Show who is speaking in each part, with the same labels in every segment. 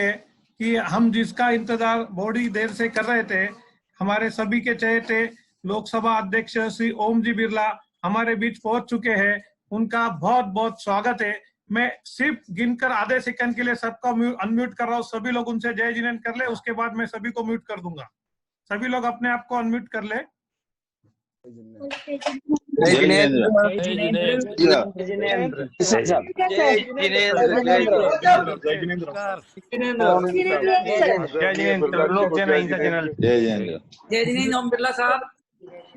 Speaker 1: कि हम जिसका इंतजार बड़ी देर से कर रहे थे, हमारे सभी के चहेते लोकसभा अध्यक्ष श्री ओम जी बिरला हमारे बीच पहुंच चुके हैं। उनका बहुत बहुत स्वागत है। मैं सिर्फ गिनकर आधे सेकंड के लिए सबका अनम्यूट कर रहा हूँ। सभी लोग उनसे जय जिनेंद्र कर ले, उसके बाद मैं सभी को म्यूट कर दूंगा। सभी लोग अपने आप को अनम्यूट कर ले।
Speaker 2: जय जिनेंद्र, जय जिनेंद्र, जय जिनेंद्र, जय जिनेंद्र ओम बिरला साहब।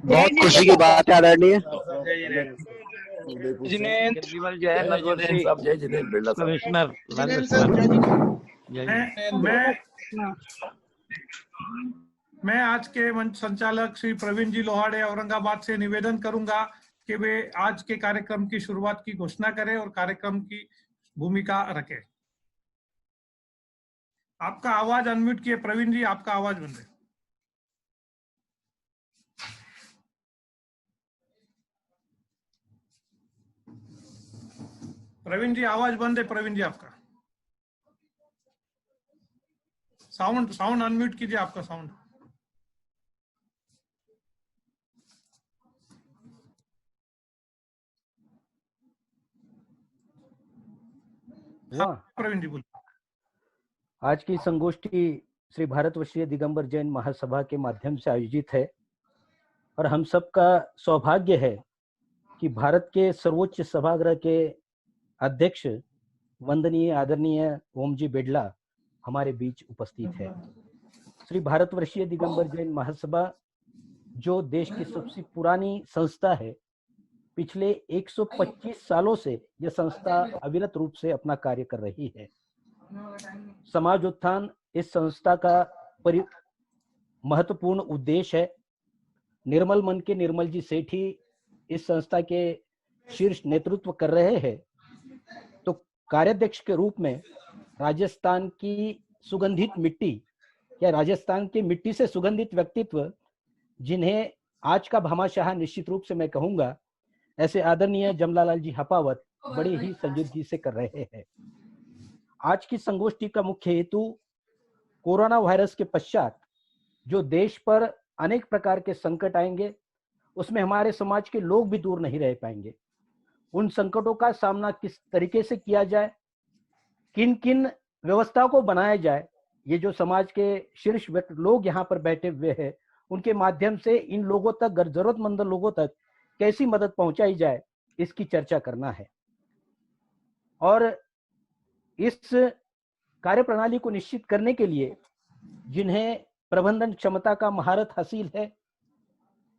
Speaker 3: बहुत खुशी की बात है आदरणीय
Speaker 2: जिनेंद्र जय नगोशी, जय जिनेंद्र बिरला कमिश्नर।
Speaker 1: मैं आज के मंच संचालक श्री प्रवीण जी लोहाड़े औरंगाबाद से निवेदन करूंगा कि वे आज के कार्यक्रम की शुरुआत की घोषणा करें और कार्यक्रम की भूमिका रखें। आपका आवाज अनम्यूट किए प्रवीण जी, आपका आवाज बंद है। प्रवीण जी आवाज बंद है। प्रवीण जी आपका साउंड अनम्यूट कीजिए, आपका साउंड। प्रवीण जी बोलिए।
Speaker 4: आज की संगोष्ठी श्री भारतवर्षीय दिगंबर जैन महासभा के माध्यम से आयोजित है और हम सबका सौभाग्य है कि भारत के सर्वोच्च सभागृह के अध्यक्ष वंदनीय आदरणीय ओम जी बिड़ला हमारे बीच उपस्थित है। श्री भारतवर्षीय दिगंबर जैन महासभा जो देश की सबसे पुरानी संस्था है, पिछले 125 सालों से यह संस्था अविरत रूप से अपना कार्य कर रही है। समाज उत्थान इस संस्था का महत्वपूर्ण उद्देश्य है। निर्मल मन के निर्मल जी सेठी इस संस्था के शीर्ष नेतृत्व कर रहे हैं, तो कार्याध्यक्ष के रूप में राजस्थान की सुगंधित मिट्टी या राजस्थान की मिट्टी से सुगंधित व्यक्तित्व, जिन्हें आज का भामाशाह निश्चित रूप से मैं कहूंगा, ऐसे आदरणीय जमनालाल जी हपावत बड़े ही संजीदगी से कर रहे हैं। आज की संगोष्ठी का मुख्य हेतु कोरोना वायरस के पश्चात जो देश पर अनेक प्रकार के संकट आएंगे, उसमें हमारे समाज के लोग भी दूर नहीं रह पाएंगे। उन संकटों का सामना किस तरीके से किया जाए, किन किन व्यवस्था को बनाया जाए, ये जो समाज के शीर्ष लोग यहाँ पर बैठे हुए हैं, उनके माध्यम से इन लोगों तक, जरूरतमंद लोगों तक कैसी मदद पहुंचाई जाए, इसकी चर्चा करना है। और इस कार्यप्रणाली को निश्चित करने के लिए जिन्हें प्रबंधन क्षमता का महारत हासिल है,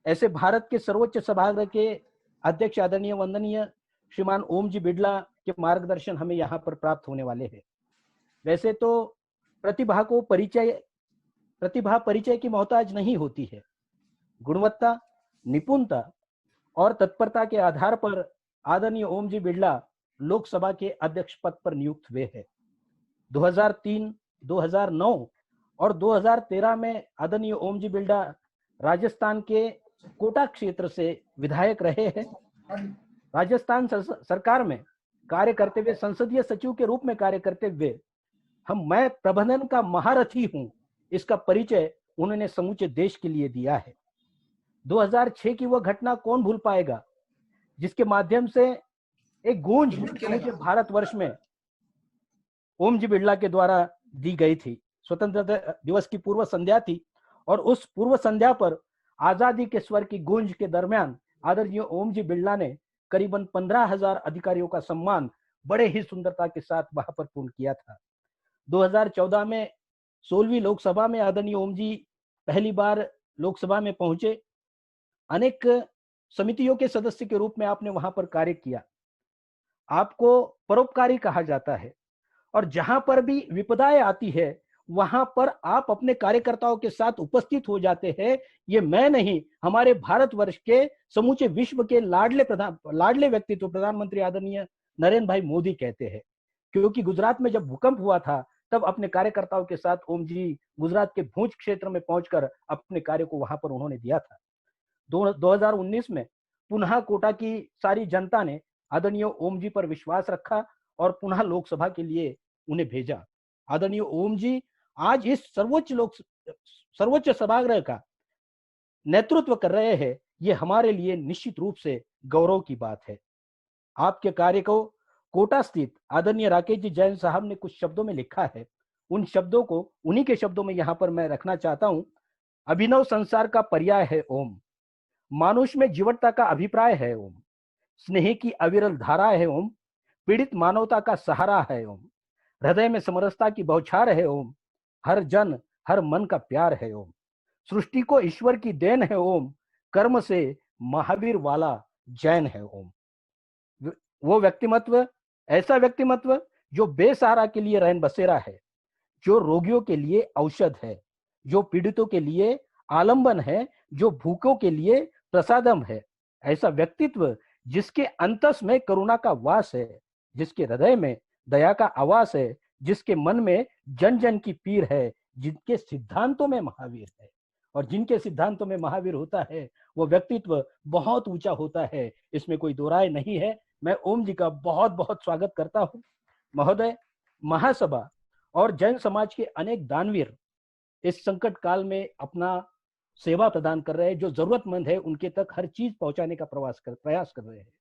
Speaker 4: ऐसे भारत के सर्वोच्च सभागृह के अध्यक्ष आदरणीय वंदनीय श्रीमान ओम जी बिड़ला के मार्गदर्शन हमें यहाँ पर प्राप्त होने वाले हैं। वैसे तो प्रतिभा परिचय की मोहताज नहीं होती है। गुणवत्ता, निपुणता और तत्परता के आधार पर आदरणीय ओम जी बिड़ला लोकसभा के अध्यक्ष पद पर नियुक्त हुए हैं। 2003, 2009 और 2013 में आदरणीय ओम जी बिड़ला राजस्थान के कोटा क्षेत्र से विधायक रहे हैं। राजस्थान सरकार में कार्य करते हुए, संसदीय सचिव के रूप में कार्य करते हुए मैं प्रबंधन का महारथी हूं, इसका परिचय उन्होंने समूचे देश के लिए दिया है। 2006 की वह घटना कौन भूल पाएगा, जिसके माध्यम से एक गूंज समूचे भारतवर्ष में ओम जी बिड़ला के द्वारा दी गई थी। स्वतंत्रता दिवस की पूर्व संध्या थी और उस पूर्व संध्या पर आजादी के स्वर की गूंज के दरमियान आदरणीय ओम जी बिड़ला ने करीबन 15,000 अधिकारियों का सम्मान बड़े ही सुंदरता के साथ वहां पर पूर्ण किया था। 2014 में 16वीं लोकसभा में आदरणीय ओम जी पहली बार लोकसभा में पहुंचे। अनेक समितियों के सदस्य के रूप में आपने वहां पर कार्य किया। आपको परोपकारी कहा जाता है और जहां पर भी विपदाएं आती है वहां पर आप अपने कार्यकर्ताओं के साथ उपस्थित हो जाते हैं। ये मैं नहीं, हमारे भारतवर्ष के समूचे विश्व के लाडले व्यक्तित्व प्रधानमंत्री आदरणीय नरेंद्र भाई मोदी कहते हैं। क्योंकि गुजरात में जब भूकंप हुआ था तब अपने कार्यकर्ताओं के साथ ओम जी गुजरात के भूज क्षेत्र में पहुंचकर अपने कार्य को वहां पर उन्होंने दिया था। 2019 में पुनः कोटा की सारी जनता ने आदरणीय ओम जी पर विश्वास रखा और पुनः लोकसभा के लिए उन्हें भेजा। आदरणीय ओम जी आज इस सर्वोच्च सभागृह का नेतृत्व कर रहे हैं, ये हमारे लिए निश्चित रूप से गौरव की बात है। आपके कार्य को कोटा स्थित आदरणीय राकेश जी जैन साहब ने कुछ शब्दों में लिखा है, उन शब्दों को उन्हीं के शब्दों में यहाँ पर मैं रखना चाहता हूं। अभिनव संसार का पर्याय है ओम, मानुष में जीवटता का अभिप्राय है ओम, स्नेह की अविरल धारा है ओम, पीड़ित मानवता का सहारा है ओम, हृदय में समरसता की बौछार है ओम, हर जन हर मन का प्यार है ओम, सृष्टि को ईश्वर की देन है ओम, कर्म से महावीर वाला जैन है ओम। वो व्यक्तिमत्व, ऐसा व्यक्तिमत्व जो बेसहारा के लिए रैन बसेरा है, जो रोगियों के लिए औषध है, जो पीड़ितों के लिए आलंबन है, जो भूखों के लिए प्रसादम है। ऐसा व्यक्तित्व जिसके अंतस में करुणा का वास है, जिसके हृदय में दया का आवास है, जिसके मन में जन जन की पीर है, जिनके सिद्धांतों में महावीर है। और जिनके सिद्धांतों में महावीर होता है वो व्यक्तित्व बहुत ऊंचा होता है, इसमें कोई दो राय नहीं है। मैं ओम जी का बहुत बहुत स्वागत करता हूं। महोदय, महासभा और जैन समाज के अनेक दानवीर इस संकट काल में अपना सेवा प्रदान कर रहे हैं, जो जरूरतमंद है उनके तक हर चीज पहुंचाने का प्रयास कर रहे हैं।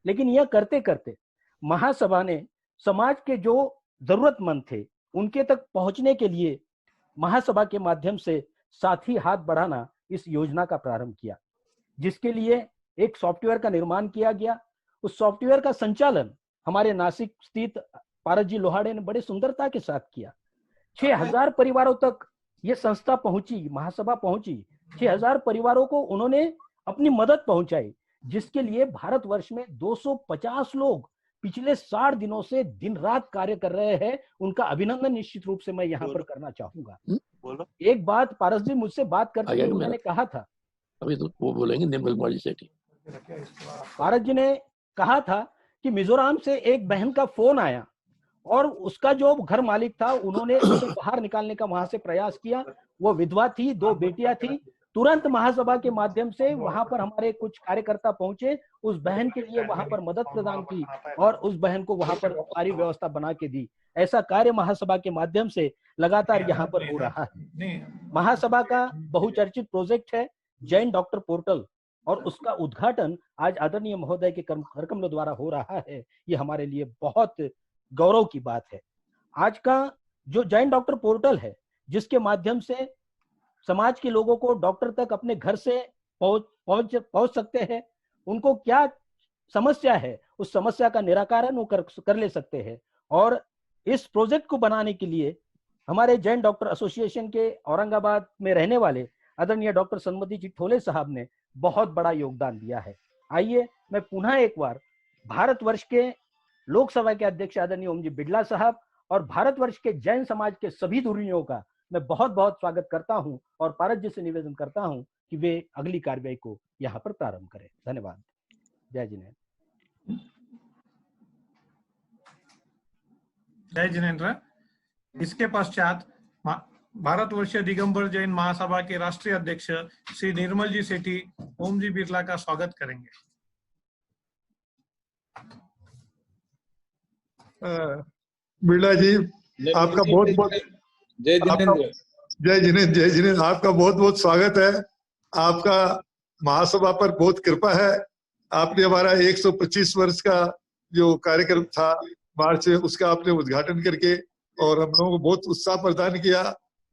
Speaker 4: लेकिन यह करते करते महासभा ने समाज के जो जरूरतमंद थे उनके तक पहुंचने के लिए महासभा के माध्यम से साथी हाथ बढ़ाना इस योजना का प्रारंभ किया, जिसके लिए एक सॉफ्टवेयर का निर्माण किया गया। उस सॉफ्टवेयर का संचालन हमारे नासिक स्थित पारस जी लोहाड़े ने बड़े सुंदरता के साथ किया। 6000 परिवारों तक ये संस्था पहुंची, महासभा पहुंची। 6000 परिवारों को उन्होंने अपनी मदद पहुंचाई, जिसके लिए भारतवर्ष में 250 लोग पिछले 60 दिनों से दिन रात कार्य कर रहे हैं। उनका अभिनंदन निश्चित रूप से मैं यहाँ पर करना चाहूंगा। एक बात पारस जी मुझसे बात करते हुए मैंने कहा था,
Speaker 2: अभी तो वो बोलेंगे निर्मल कुमार जी सेठी।
Speaker 4: पारस जी ने कहा था कि मिजोरम से एक बहन का फोन आया और उसका जो घर मालिक था उन्होंने उसे बाहर निकालने का वहां से प्रयास किया। वो विधवा थी, 2 बेटियां थी। तुरंत महासभा के माध्यम से वहां पर हमारे कुछ कार्यकर्ता पहुंचे, उस बहन के लिए वहां पर मदद प्रदान की और उस बहन को वहां पर सारी व्यवस्था बना के दी। ऐसा कार्य महासभा के माध्यम से लगातार यहाँ पर हो रहा है। महासभा का बहुचर्चित प्रोजेक्ट है जैन डॉक्टर पोर्टल, और उसका उद्घाटन आज आदरणीय महोदय के करकमलों द्वारा हो रहा है। ये हमारे लिए बहुत गौरव की बात है। आज का जो जैन डॉक्टर पोर्टल है, जिसके माध्यम से समाज के लोगों को डॉक्टर तक अपने घर से पहुंच सकते हैं, उनको क्या समस्या है उस समस्या का निराकरण वो कर ले सकते हैं। और इस प्रोजेक्ट को बनाने के लिए हमारे जैन डॉक्टर एसोसिएशन के औरंगाबाद में रहने वाले आदरणीय डॉक्टर सन्मति जी ठोले साहब ने बहुत बड़ा योगदान दिया है। आइए मैं पुनः एक बार भारतवर्ष के लोकसभा के अध्यक्ष आदरणीय ओम जी बिड़ला साहब और भारतवर्ष के जैन समाज के सभी धुरियों का मैं बहुत बहुत स्वागत करता हूं और पारस जी से निवेदन करता हूं कि वे अगली कार्रवाई को यहां पर प्रारंभ करें। धन्यवाद। जय जिनेन्द्र।
Speaker 1: जय जिनेन्द्र। इसके पश्चात भारतवर्षीय दिगंबर जैन महासभा के राष्ट्रीय अध्यक्ष श्री निर्मल जी सेठी ओम जी बिरला का स्वागत करेंगे।
Speaker 5: बिरला जी, आपका बहुत बहुत
Speaker 6: जय जिनेन्द्र।
Speaker 5: जय जिनेन्द्र। जय जिनेन्द्र। आपका बहुत बहुत स्वागत है। आपका महासभा पर बहुत कृपा है। आपने हमारा 125 वर्ष का जो कार्यक्रम था मार्च में, उसका आपने उद्घाटन करके और हम लोगों को बहुत उत्साह प्रदान किया,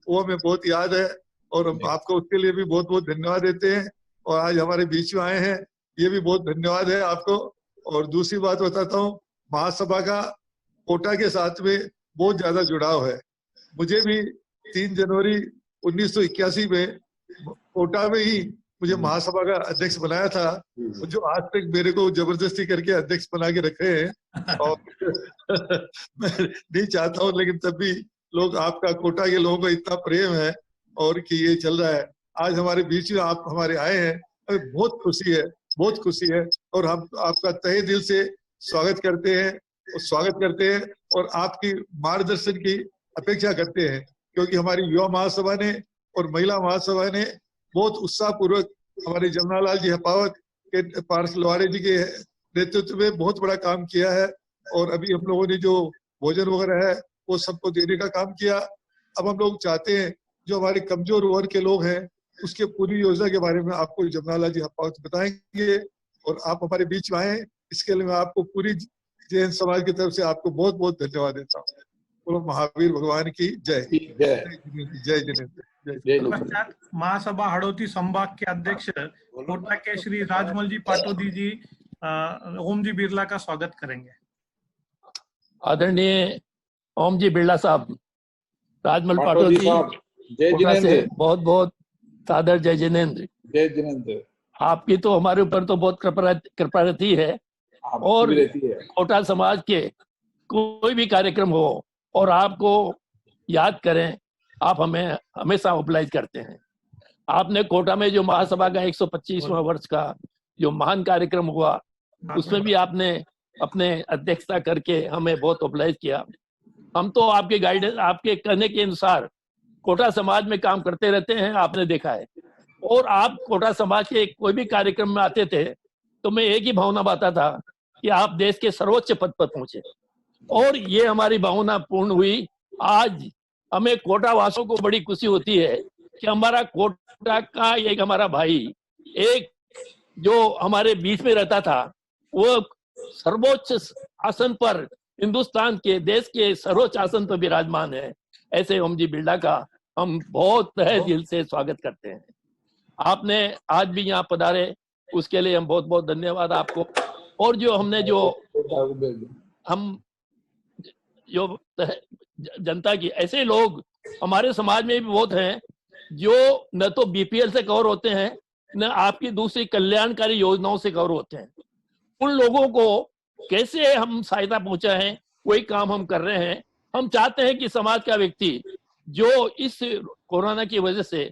Speaker 5: वो हमें बहुत याद है और हम आपको उसके लिए भी बहुत बहुत धन्यवाद देते हैं। और आज हमारे बीच में आए हैं, ये भी बहुत धन्यवाद है आपको। और दूसरी बात बताता हूँ, महासभा का कोटा के साथ में बहुत ज्यादा जुड़ाव है। मुझे भी 3 जनवरी 1981 में कोटा में ही मुझे महासभा का अध्यक्ष बनाया था, जो आज तक मेरे को जबरदस्ती करके अध्यक्ष बना के रखे हैं। और मैं नहीं चाहता हूँ, लेकिन तब भी लोग, आपका कोटा के लोगों को इतना प्रेम है और कि ये चल रहा है। आज हमारे बीच में आप हमारे आए हैं, हमें बहुत खुशी है, बहुत खुशी है। और हम आपका तहे दिल से स्वागत करते हैं और आपकी मार्गदर्शन की अपेक्षा करते हैं, क्योंकि हमारी युवा महासभा ने और महिला महासभा ने बहुत उत्साह पूर्वक हमारे जमुनालाल जी हपावत के, पारस लोहाड़े जी के नेतृत्व में बहुत बड़ा काम किया है। और अभी हम लोगों ने जो भोजन वगैरह है वो सबको देने का काम किया। अब हम लोग चाहते हैं जो हमारे कमजोर वर्ग के लोग हैं उसके पूरी योजना के बारे में आपको जमनालाल जी हपावत बताएंगे और आप हमारे बीच में आए। इसके लिए मैं आपको पूरी जैन समाज की तरफ से आपको बहुत बहुत धन्यवाद देता हूँ। बोलो महावीर भगवान की जय। जय जिनेंद्र।
Speaker 1: पश्चात महासभा हड़ौती संभाग के अध्यक्ष कोटा के श्री राजमल जी पाटोदी जी ओम जी बिरला का स्वागत करेंगे।
Speaker 6: आदरणीय ओम जी बिरला साहब, राजमल पाटोदी कोटा से बहुत बहुत सादर जय जिनेंद्र।
Speaker 2: जय जिनेंद्र।
Speaker 6: आपकी तो हमारे ऊपर तो बहुत कृपा रहती है और कोटा समाज के कोई भी कार्यक्रम हो और आपको याद करें, आप हमें हमेशा मोबिलाइज करते हैं। आपने कोटा में जो महासभा का 125वां वर्ष का जो महान कार्यक्रम हुआ उसमें भी आपने अपने अध्यक्षता करके हमें बहुत मोबिलाइज किया। हम तो आपके गाइडेंस, आपके कहने के अनुसार कोटा समाज में काम करते रहते हैं, आपने देखा है। और आप कोटा समाज के कोई भी कार्यक्रम में आते थे तो मैं एक ही भावना बाता था कि आप देश के सर्वोच्च पद पर पहुंचे और ये हमारी भावना पूर्ण हुई। आज हमें कोटा वासियों को बड़ी खुशी होती है कि हमारा कोटा का एक हमारा भाई, एक जो हमारे बीच में रहता था, वो सर्वोच्च आसन पर, हिंदुस्तान के देश के सर्वोच्च आसन पर विराजमान है। ऐसे ओम जी बिरला का हम बहुत तहे दिल से स्वागत करते हैं। आपने आज भी यहाँ पधारे, उसके लिए हम बहुत बहुत धन्यवाद आपको। और जो हमने जो जनता की, ऐसे लोग हमारे समाज में भी बहुत हैं जो न तो बीपीएल से कवर होते हैं न आपकी दूसरी कल्याणकारी योजनाओं से कवर होते हैं। उन लोगों को कैसे हम सहायता पहुंचाएं, वही काम हम कर रहे हैं। हम चाहते हैं कि समाज का व्यक्ति जो इस कोरोना की वजह से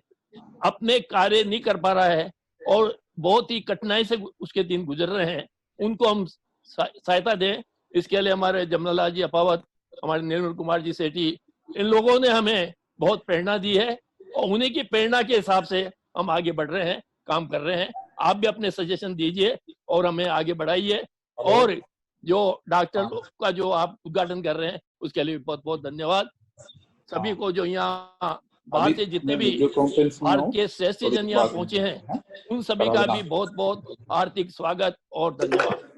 Speaker 6: अपने कार्य नहीं कर पा रहा है और बहुत ही कठिनाई से उसके दिन गुजर रहे हैं, उनको हम सहायता दें। इसके लिए हमारे जमनालाल जी अपावत, हमारे निर्मल कुमार जी सेठी, इन लोगों ने हमें बहुत प्रेरणा दी है और उन्हीं की प्रेरणा के हिसाब से हम आगे बढ़ रहे हैं, काम कर रहे हैं। आप भी अपने सजेशन दीजिए और हमें आगे बढ़ाइए। और जो डॉक्टर का जो आप उद्घाटन कर रहे हैं उसके लिए बहुत बहुत धन्यवाद। सभी को जो यहाँ बाहर से जितने भी भारत के श्रेष्ठ जन यहाँ पहुंचे हैं उन सभी का भी बहुत बहुत हार्दिक स्वागत और धन्यवाद।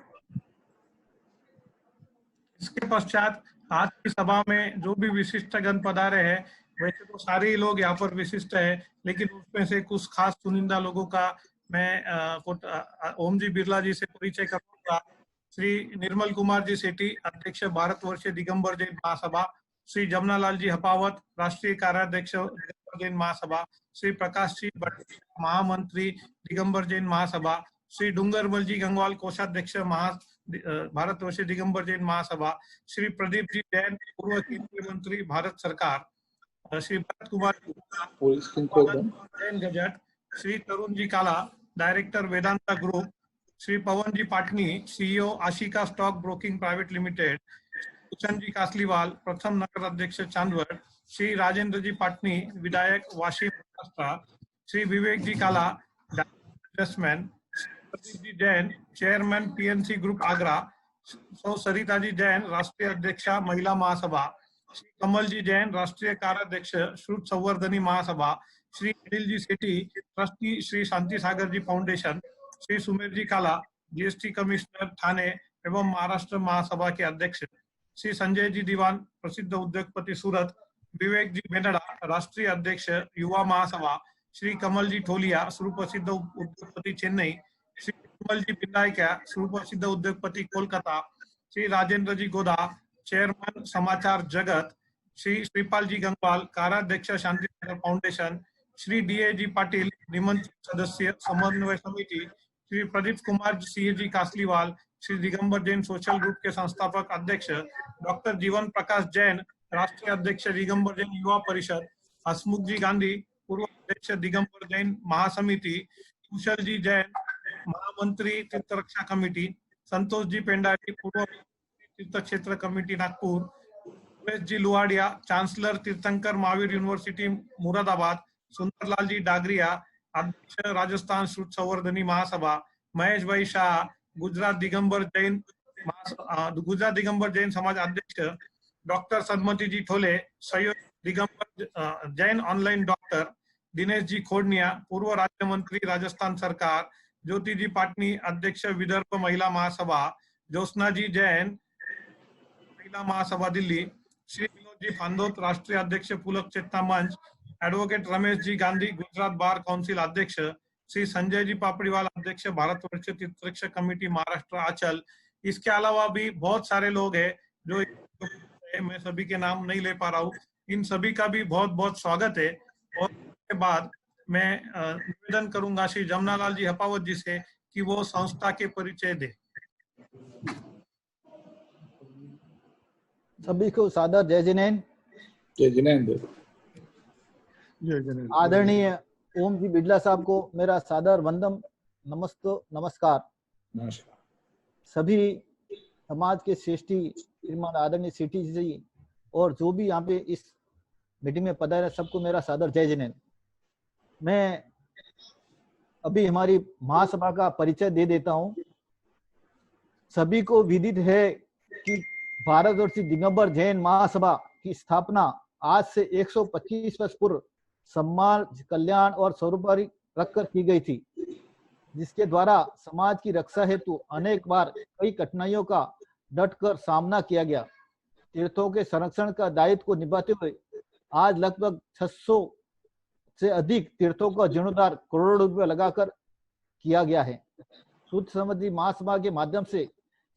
Speaker 1: इसके पश्चात आज की सभा में जो भी विशिष्टगण पधारे हैं, वैसे तो सारे ही लोग यहाँ पर विशिष्ट है, लेकिन उसमें से कुछ खास चुनिंदा लोगों का मैं ओम जी बिरला जी से परिचय करूंगा। श्री निर्मल कुमार जी सेठी, अध्यक्ष भारतवर्षीय दिगंबर जैन महासभा। श्री जमनालाल जी हपावत, राष्ट्रीय कार्याध्यक्ष दिगंबर जैन महासभा। श्री प्रकाश जी भट्ट, महामंत्री दिगंबर जैन महासभा। श्री डूंगरमल जी गंगवाल, कोषाध्यक्ष भारतवर्षीय दिगंबर जैन महासभा। श्री प्रदीप जी जैन, पूर्व केंद्रीय मंत्री भारत सरकार। Shri Bharat Kumar Jain gazette. Shri Tarun ji Kala, director Vedanta group. Shri Pavan ji Patni, CEO Ashika stock broking private limited. Bhushan ji Kasliwal, प्रथम नगर अध्यक्ष चांदवड। श्री राजेंद्र जी पाटनी, विधायक Vashi Maharashtra. Shri Vivek ji Kala, businessman. Pradeep ji Jain, chairman PNC group Agra. सौ सरिता जी जैन, राष्ट्रीय अध्यक्षा महिला महासभा। श्री कमल जी जैन, राष्ट्रीय कार्याध्यक्ष श्रुत संवर्धनी महासभा। श्री अनिल जी सेठी, ट्रस्टी श्री शांति सागर जी फाउंडेशन। श्री सुमेर जी काला, जीएसटी कमिश्नर थाने एवं महाराष्ट्र महासभा के अध्यक्ष। श्री संजय जी दीवान, प्रसिद्ध उद्योगपति सूरत। विवेक जी बेनड़ा, राष्ट्रीय अध्यक्ष युवा महासभा। श्री कमल जी ठोलिया, सुप्रसिद्ध उद्योगपति चेन्नई। श्री कमल जी पिंडायक्या, सुप्रसिद्ध उद्योगपति कोलकाता। श्री राजेंद्र जी गोदा, चेयरमैन समाचार जगत। श्री श्रीपाल जी गंगवाल, कार्याध्यक्ष शांति सागर फाउंडेशन। श्री डीए जी पाटिल, निमंत्रित सदस्य समन्वय समिति। श्री प्रदीप कुमार सिंह जी कासलीवाल, श्री दिगंबर जैन सोशल ग्रुप के संस्थापक अध्यक्ष। डॉक्टर जीवन प्रकाश जैन, राष्ट्रीय अध्यक्ष दिगंबर जैन युवा परिषद। हसमुख जी गांधी, पूर्व अध्यक्ष दिगंबर जैन महासमिति। कुशल जी जैन, महामंत्री तीर्थ रक्षा कमेटी। संतोष जी पेंडारी, पूर्व तीर्थ क्षेत्र कमेटी नागपुर। सुरेश जी लुहाड़िया, चांसलर तीर्थंकर महावीर यूनिवर्सिटी मुरादाबाद। सुंदरलाल जी डागरिया, अध्यक्ष राजस्थान श्रुत संवर्धनी महासभा। महेश भाई शाह, गुजरात दिगंबर जैन समाज अध्यक्ष। डॉक्टर सदमती जी ठोले, सहयोग दिगंबर जैन ऑनलाइन डॉक्टर, दिनेश जी खोडनिया, पूर्व राज्य मंत्री राजस्थान सरकार, ज्योति जी पाटनी, अध्यक्ष विदर्भ महिला महासभा, ज्योत्सना जी जैन, महिला महासभा दिल्ली, श्री विनोद जी फांदोत, राष्ट्रीय अध्यक्ष पुलक चेतना मंच, advocate Ramesh ji Gandhi, Gujarat bar council अध्यक्ष, श्री संजय जी पापड़ीवाल, अध्यक्ष भारतवर्ष तीर्थरक्ष कमेटी महाराष्ट्र आंचल। इसके अलावा भी बहुत सारे लोग हैं जो मैं सभी के नाम नहीं ले पा रहा हूँ। इन सभी का भी बहुत बहुत स्वागत है। और उसके बाद मैं निवेदन करूंगा श्री जमनालाल जी हपावत जी से कि वो संस्था के परिचय दे।
Speaker 7: सभी को सादर जय जिनेंद्र।
Speaker 2: जय जिनेंद्र।
Speaker 7: आदरणीय ओम जी बिड़ला साहब को मेरा सादर वंदन, नमस्कार। सभी समाज के श्रेष्ठी श्रीमान आदरणीय सीटी जी और जो भी यहाँ पे इस मीटिंग में पधारे सबको मेरा सादर जय जिनेंद्र। मैं अभी हमारी महासभा का परिचय दे देता हूँ। सभी को विदित है कि भारतवर्षीय दिगंबर जैन महासभा की स्थापना आज से 125 वर्ष पूर्व समाज कल्याण और सरोपरी रखकर की गई थी, जिसके द्वारा समाज की रक्षा हेतु अनेक बार कई कठिनाइयों का डटकर सामना किया गया। तीर्थों के संरक्षण का दायित्व को निभाते हुए आज लगभग 600 से अधिक तीर्थों का जीर्णोद्धार करोड़ों रुपए लगाकर किया गया है। शुद्ध समृद्धि महासभा के माध्यम से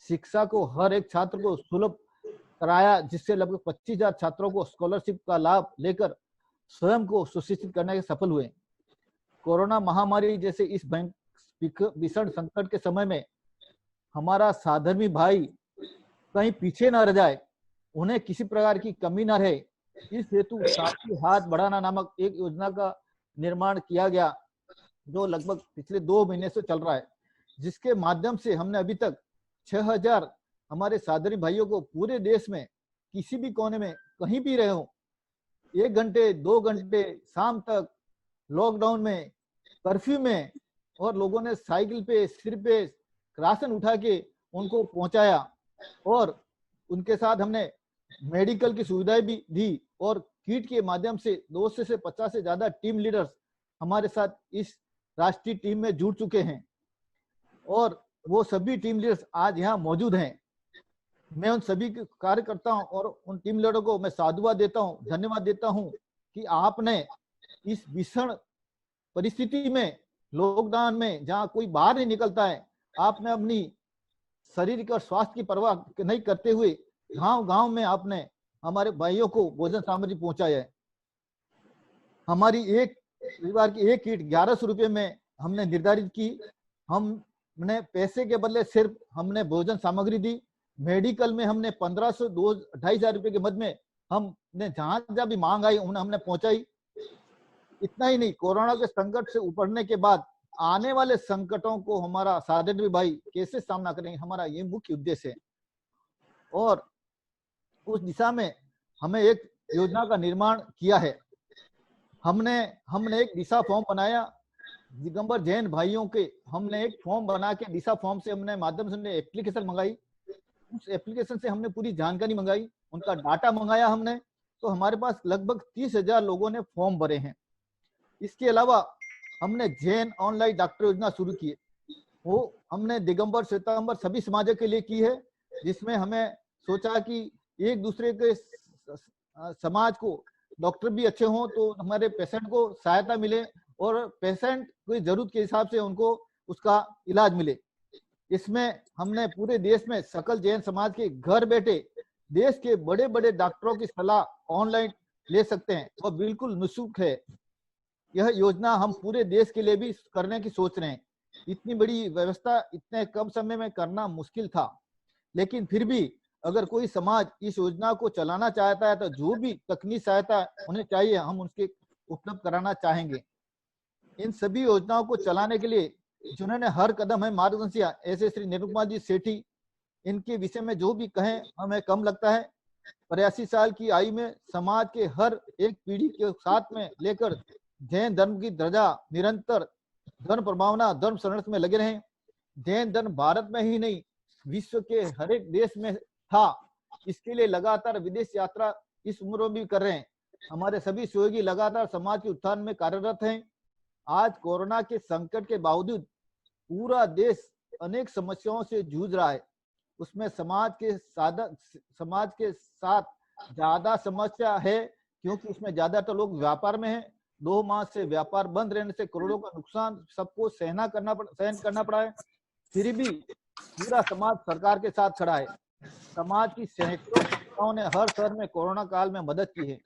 Speaker 7: शिक्षा को हर एक छात्र को सुलभ कराया, जिससे लगभग 25,000 छात्रों को स्कॉलरशिप का लाभ लेकर स्वयं को सुशिक्षित करने के सफल हुए। कोरोना महामारी जैसे इस भीषण संकट के समय में हमारा साधर्मी भाई कहीं पीछे न रह जाए, उन्हें किसी प्रकार की कमी न रहे, इस हेतु साथी हाथ बढ़ाना नामक एक योजना का निर्माण किया गया, जो लगभग पिछले 2 महीने से चल रहा है, जिसके माध्यम से हमने अभी तक 6,000 हमारे साधर्मी भाइयों को पूरे देश में किसी भी कोने में कहीं भी रहे हो 1 घंटे 2 घंटे शाम तक लॉकडाउन में कर्फ्यू में और लोगों ने साइकिल पे सिर पे राशन उठा के उनको पहुंचाया और उनके साथ हमने मेडिकल की सुविधाएं भी दी और किट के माध्यम से 200 से 50 से ज्यादा टीम लीडर्स हमारे साथ इस राष्ट्रीय टीम में जुड़ चुके हैं और वो सभी टीम लीडर्स आज यहाँ मौजूद हैं। मैं उन सभी कार्यकर्ताओं और उन टीम लीडरों को मैं साधुवाद देता हूँ, धन्यवाद देता हूँ कि आपने इस भीषण परिस्थिति में लॉकडाउन में जहाँ कोई बाहर नहीं निकलता है, आपने अपनी शारीरिक और स्वास्थ्य की परवाह नहीं करते हुए गांव-गांव में आपने हमारे भाइयों को भोजन सामग्री पहुंचाया है। हमारी एक परिवार की एक किट 1100 रुपये में हमने निर्धारित की। हमने पैसे के बदले सिर्फ हमने भोजन सामग्री दी। मेडिकल में हमने 1500 2,500 रुपये के मध्य में हमने जहां जहां भी मांग आई उन्हें हमने पहुंचाई। इतना ही नहीं, कोरोना के संकट से उबरने के बाद आने वाले संकटों को हमारा साधर्मी भाई कैसे सामना करेंगे, हमारा ये मुख्य उद्देश्य है। और उस दिशा में हमें एक योजना का निर्माण किया है। हमने एक दिशा फॉर्म बनाया दिगंबर जैन भाइयों के। हमने एक फॉर्म बना के दिशा फॉर्म से हमने माध्यम से हमने एप्लीकेशन मंगाई। उस एप्लीकेशन से हमने पूरी जानकारी मंगाई, उनका डाटा मंगाया हमने, तो हमारे पास लगभग 30,000 लोगों ने फॉर्म भरे हैं। इसके अलावा हमने जैन ऑनलाइन डॉक्टर योजना शुरू की है। वो हमने दिगंबर श्वेतांबर सभी समाजों के लिए की है, जिसमें हमें सोचा कि एक दूसरे के समाज को डॉक्टर भी अच्छे हों तो हमारे पेशेंट को सहायता मिले और पेशेंट की जरूरत के हिसाब से उनको उसका इलाज मिले। इसमें हमने पूरे देश में सकल जैन समाज के घर बैठे देश के बड़े बड़े डॉक्टरों की सलाह ऑनलाइन ले सकते हैं और बिल्कुल निःशुल्क है। यह योजना हम पूरे देश के लिए भी करने की सोच रहे हैं। इतनी बड़ी व्यवस्था इतने कम समय में करना मुश्किल था, लेकिन फिर भी अगर कोई समाज इस योजना को चलाना चाहता है तो जो भी तकनीकी सहायता उन्हें चाहिए हम उसके उपलब्ध कराना चाहेंगे। इन सभी योजनाओं को चलाने के लिए जिन्होंने हर कदम है मार्गदर्शन किया, ऐसे श्री निरुपमा जी सेठी, इनके विषय में जो भी कहें हमें कम लगता है। 83 साल की आयु में समाज के हर एक पीढ़ी के साथ में लेकर जैन धर्म की ध्वजा निरंतर धर्म प्रभावना धर्म संरक्षण में लगे रहे। जैन धर्म भारत में ही नहीं विश्व के हर एक देश में था, इसके लिए लगातार विदेश यात्रा इस उम्र में भी कर रहे हैं। हमारे सभी सहयोगी लगातार समाज के उत्थान में कार्यरत हैं। आज कोरोना के संकट के बावजूद पूरा देश अनेक समस्याओं से जूझ रहा है। उसमें समाज के साथ ज्यादा समस्या है, क्योंकि उसमें ज्यादातर लोग व्यापार में हैं। 2 माह से व्यापार बंद रहने से करोड़ों का नुकसान सबको सहन करना पड़ा है। फिर भी पूरा समाज सरकार के साथ खड़ा है। समाज की सैकड़ों संस्थाओं ने हर शहर में कोरोना काल में मदद की है।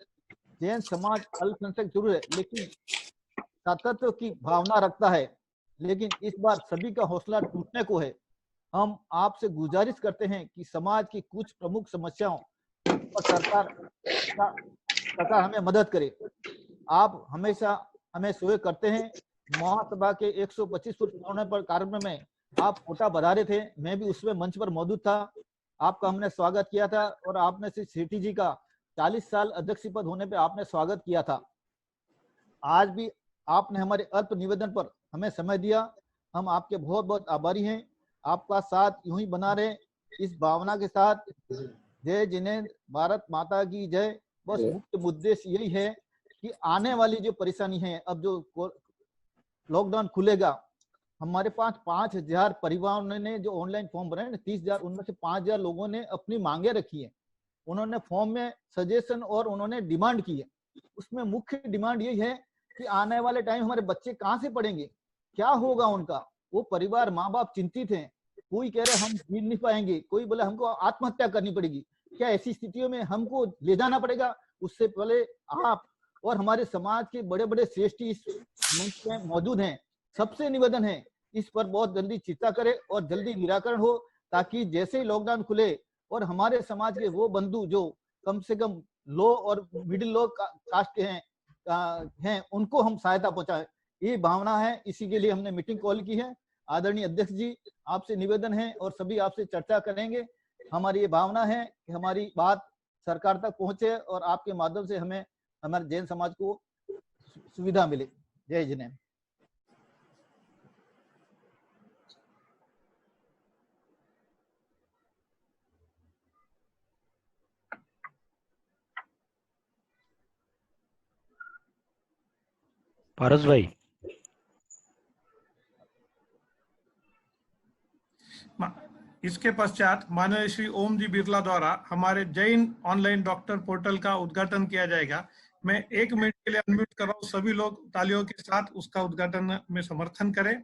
Speaker 7: जैन समाज अल्पसंख्यक जरूर है, लेकिन सातत्य की भावना रखता है। लेकिन इस बार सभी का हौसला टूटने को है। हम आपसे गुजारिश करते हैं कि समाज की कुछ प्रमुख समस्याओं पर सरकार हमें मदद करे। आप हमेशा हमें सहयोग करते हैं। महासभा के 125 फुट होने पर कार्यक्रम में आप कोटा बधा रहे थे, मैं भी उसमें मंच पर मौजूद था। आपका हमने स्वागत किया था और आपने श्री सेठी जी का 40 साल अध्यक्ष पद होने पे आपने स्वागत किया था। आज भी आपने हमारे अल्प निवेदन पर हमें समय दिया। हम आपके बहुत बहुत आभारी हैं। आपका साथ यूं ही बना रहे, इस भावना के साथ। जय जिनेंद्र, भारत माता की जय। बस मुख्य उद्देश्य यही है कि आने वाली जो परेशानी है, अब जो लॉकडाउन खुलेगा, हमारे पास 5000 परिवारों ने जो ऑनलाइन फॉर्म भरे हैं, 30,000, उनमें से 5000 लोगों ने अपनी मांगे रखी है। उन्होंने फॉर्म में सजेशन और उन्होंने डिमांड की है। उसमें मुख्य डिमांड यही है कि आने वाले टाइम हमारे बच्चे कहाँ से पढ़ेंगे, क्या होगा उनका। वो परिवार, माँ बाप चिंतित हैं। कोई कह रहे हम जीत नहीं पाएंगे, कोई बोले हमको आत्महत्या करनी पड़ेगी। क्या ऐसी स्थितियों में हमको ले जाना पड़ेगा? उससे पहले आप और हमारे समाज के बड़े बड़े श्रेष्ठी इस मंच में मौजूद हैं। सबसे निवेदन है, इस पर बहुत जल्दी चिंता करें और जल्दी निराकरण हो, ताकि जैसे ही लॉकडाउन खुले और हमारे समाज के वो बंधु जो कम से कम लो और मिडिल लो कास्ट के हैं उनको हम सहायता पहुंचाएं। ये भावना है, इसी के लिए हमने मीटिंग कॉल की है। आदरणीय अध्यक्ष जी, आपसे निवेदन है और सभी आपसे चर्चा करेंगे। हमारी ये भावना है कि हमारी बात सरकार तक पहुंचे और आपके माध्यम से हमें हमारे जैन समाज को सुविधा मिले। जय जिनेंद्र।
Speaker 4: पारस भाई,
Speaker 1: इसके पश्चात माननीय श्री ओम जी बिरला द्वारा हमारे जैन ऑनलाइन डॉक्टर पोर्टल का उद्घाटन किया जाएगा। मैं 1 मिनट के लिए अनम्यूट कर रहा हूँ, सभी लोग तालियों के साथ उसका उद्घाटन में समर्थन करें।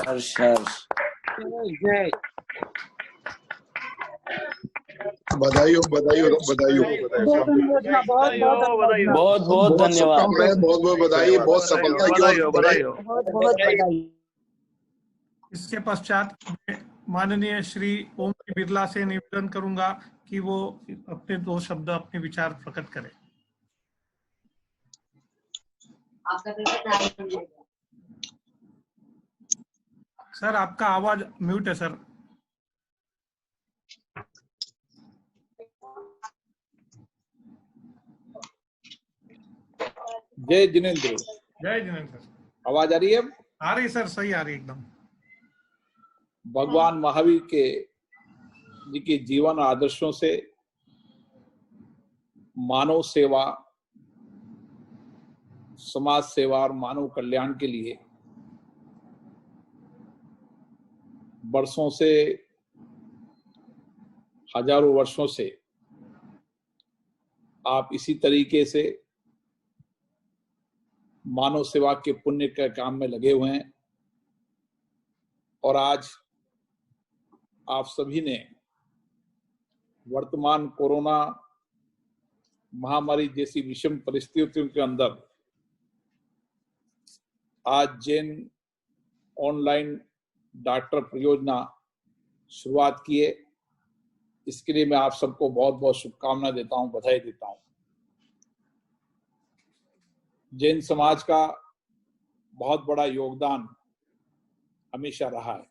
Speaker 2: हर्ष हर्ष
Speaker 8: बधाई हो, बधाई हो, बधाई हो,
Speaker 2: बहुत बहुत धन्यवाद,
Speaker 8: बहुत बहुत बधाई, बहुत सफलता की ओर बधाई।
Speaker 1: इसके पश्चात माननीय श्री ओम जी बिरला से निवेदन करूंगा कि वो अपने 2 शब्द, अपने विचार प्रकट करें। सर, आपका आवाज म्यूट है सर।
Speaker 9: जय जिनेंद्र।
Speaker 1: जय जिनेंद्र सर।
Speaker 9: आवाज आ रही है?
Speaker 1: आ रही सर, सही आ रही एकदम।
Speaker 9: भगवान महावीर के जी के जीवन आदर्शों से मानव सेवा, समाज सेवा और मानव कल्याण के लिए वर्षों से, हजारों वर्षों से आप इसी तरीके से मानव सेवा के पुण्य के काम में लगे हुए हैं। और आज आप सभी ने वर्तमान कोरोना महामारी जैसी विषम परिस्थितियों के अंदर आज जैन ऑनलाइन डॉक्टर परियोजना शुरुआत की है। इसके लिए मैं आप सबको बहुत बहुत शुभकामना देता हूं, बधाई देता हूं। जैन समाज का बहुत बड़ा योगदान हमेशा रहा है।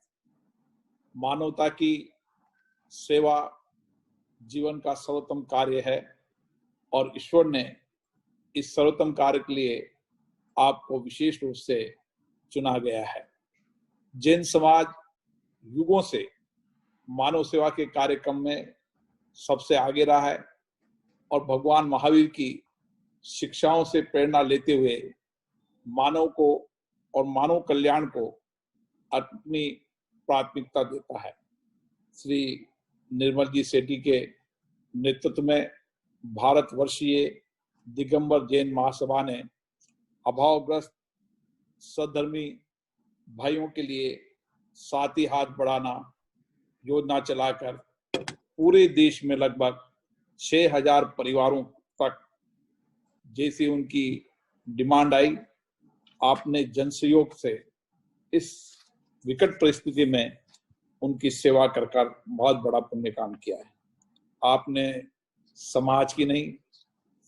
Speaker 9: मानवता की सेवा जीवन का सर्वोत्तम कार्य है और ईश्वर ने इस सर्वोत्तम कार्य के लिए आपको विशेष रूप से चुना गया है। जैन समाज युगों से मानव सेवा के कार्यक्रम में सबसे आगे रहा है और भगवान महावीर की शिक्षाओं से प्रेरणा लेते हुए मानव को और मानव कल्याण को अपनी प्राथमिकता देता है। श्री निर्मल जी सेठी के नेतृत्व में भारतवर्षीय दिगंबर जैन महासभा ने अभावग्रस्त सद्धर्मी भाइयों के लिए साथी हाथ बढ़ाना योजना चलाकर पूरे देश में लगभग 6000 परिवारों तक जैसी उनकी डिमांड आई, आपने जनसहयोग से इस विकट परिस्थिति में उनकी सेवा कर बहुत बड़ा पुण्य काम किया है। आपने समाज की नहीं,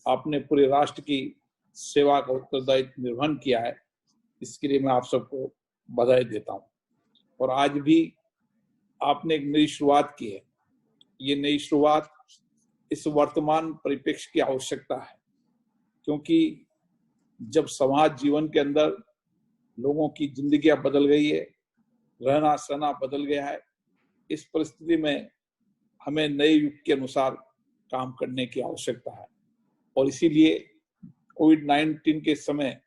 Speaker 9: आपने पूरे राष्ट्र की सेवा का उत्तरदायित्व निर्वहन किया है। इसके लिए मैं आप सबको बधाई देता हूँ। और आज भी आपने एक नई शुरुआत की है। ये नई शुरुआत इस वर्तमान परिप्रेक्ष्य की आवश्यकता है, क्योंकि जब समाज जीवन के अंदर लोगों की जिंदगियां बदल गई है, रहना सहना बदल गया है, इस परिस्थिति में हमें नए युग के अनुसार काम करने की आवश्यकता है। और इसीलिए कोविड-19 के समय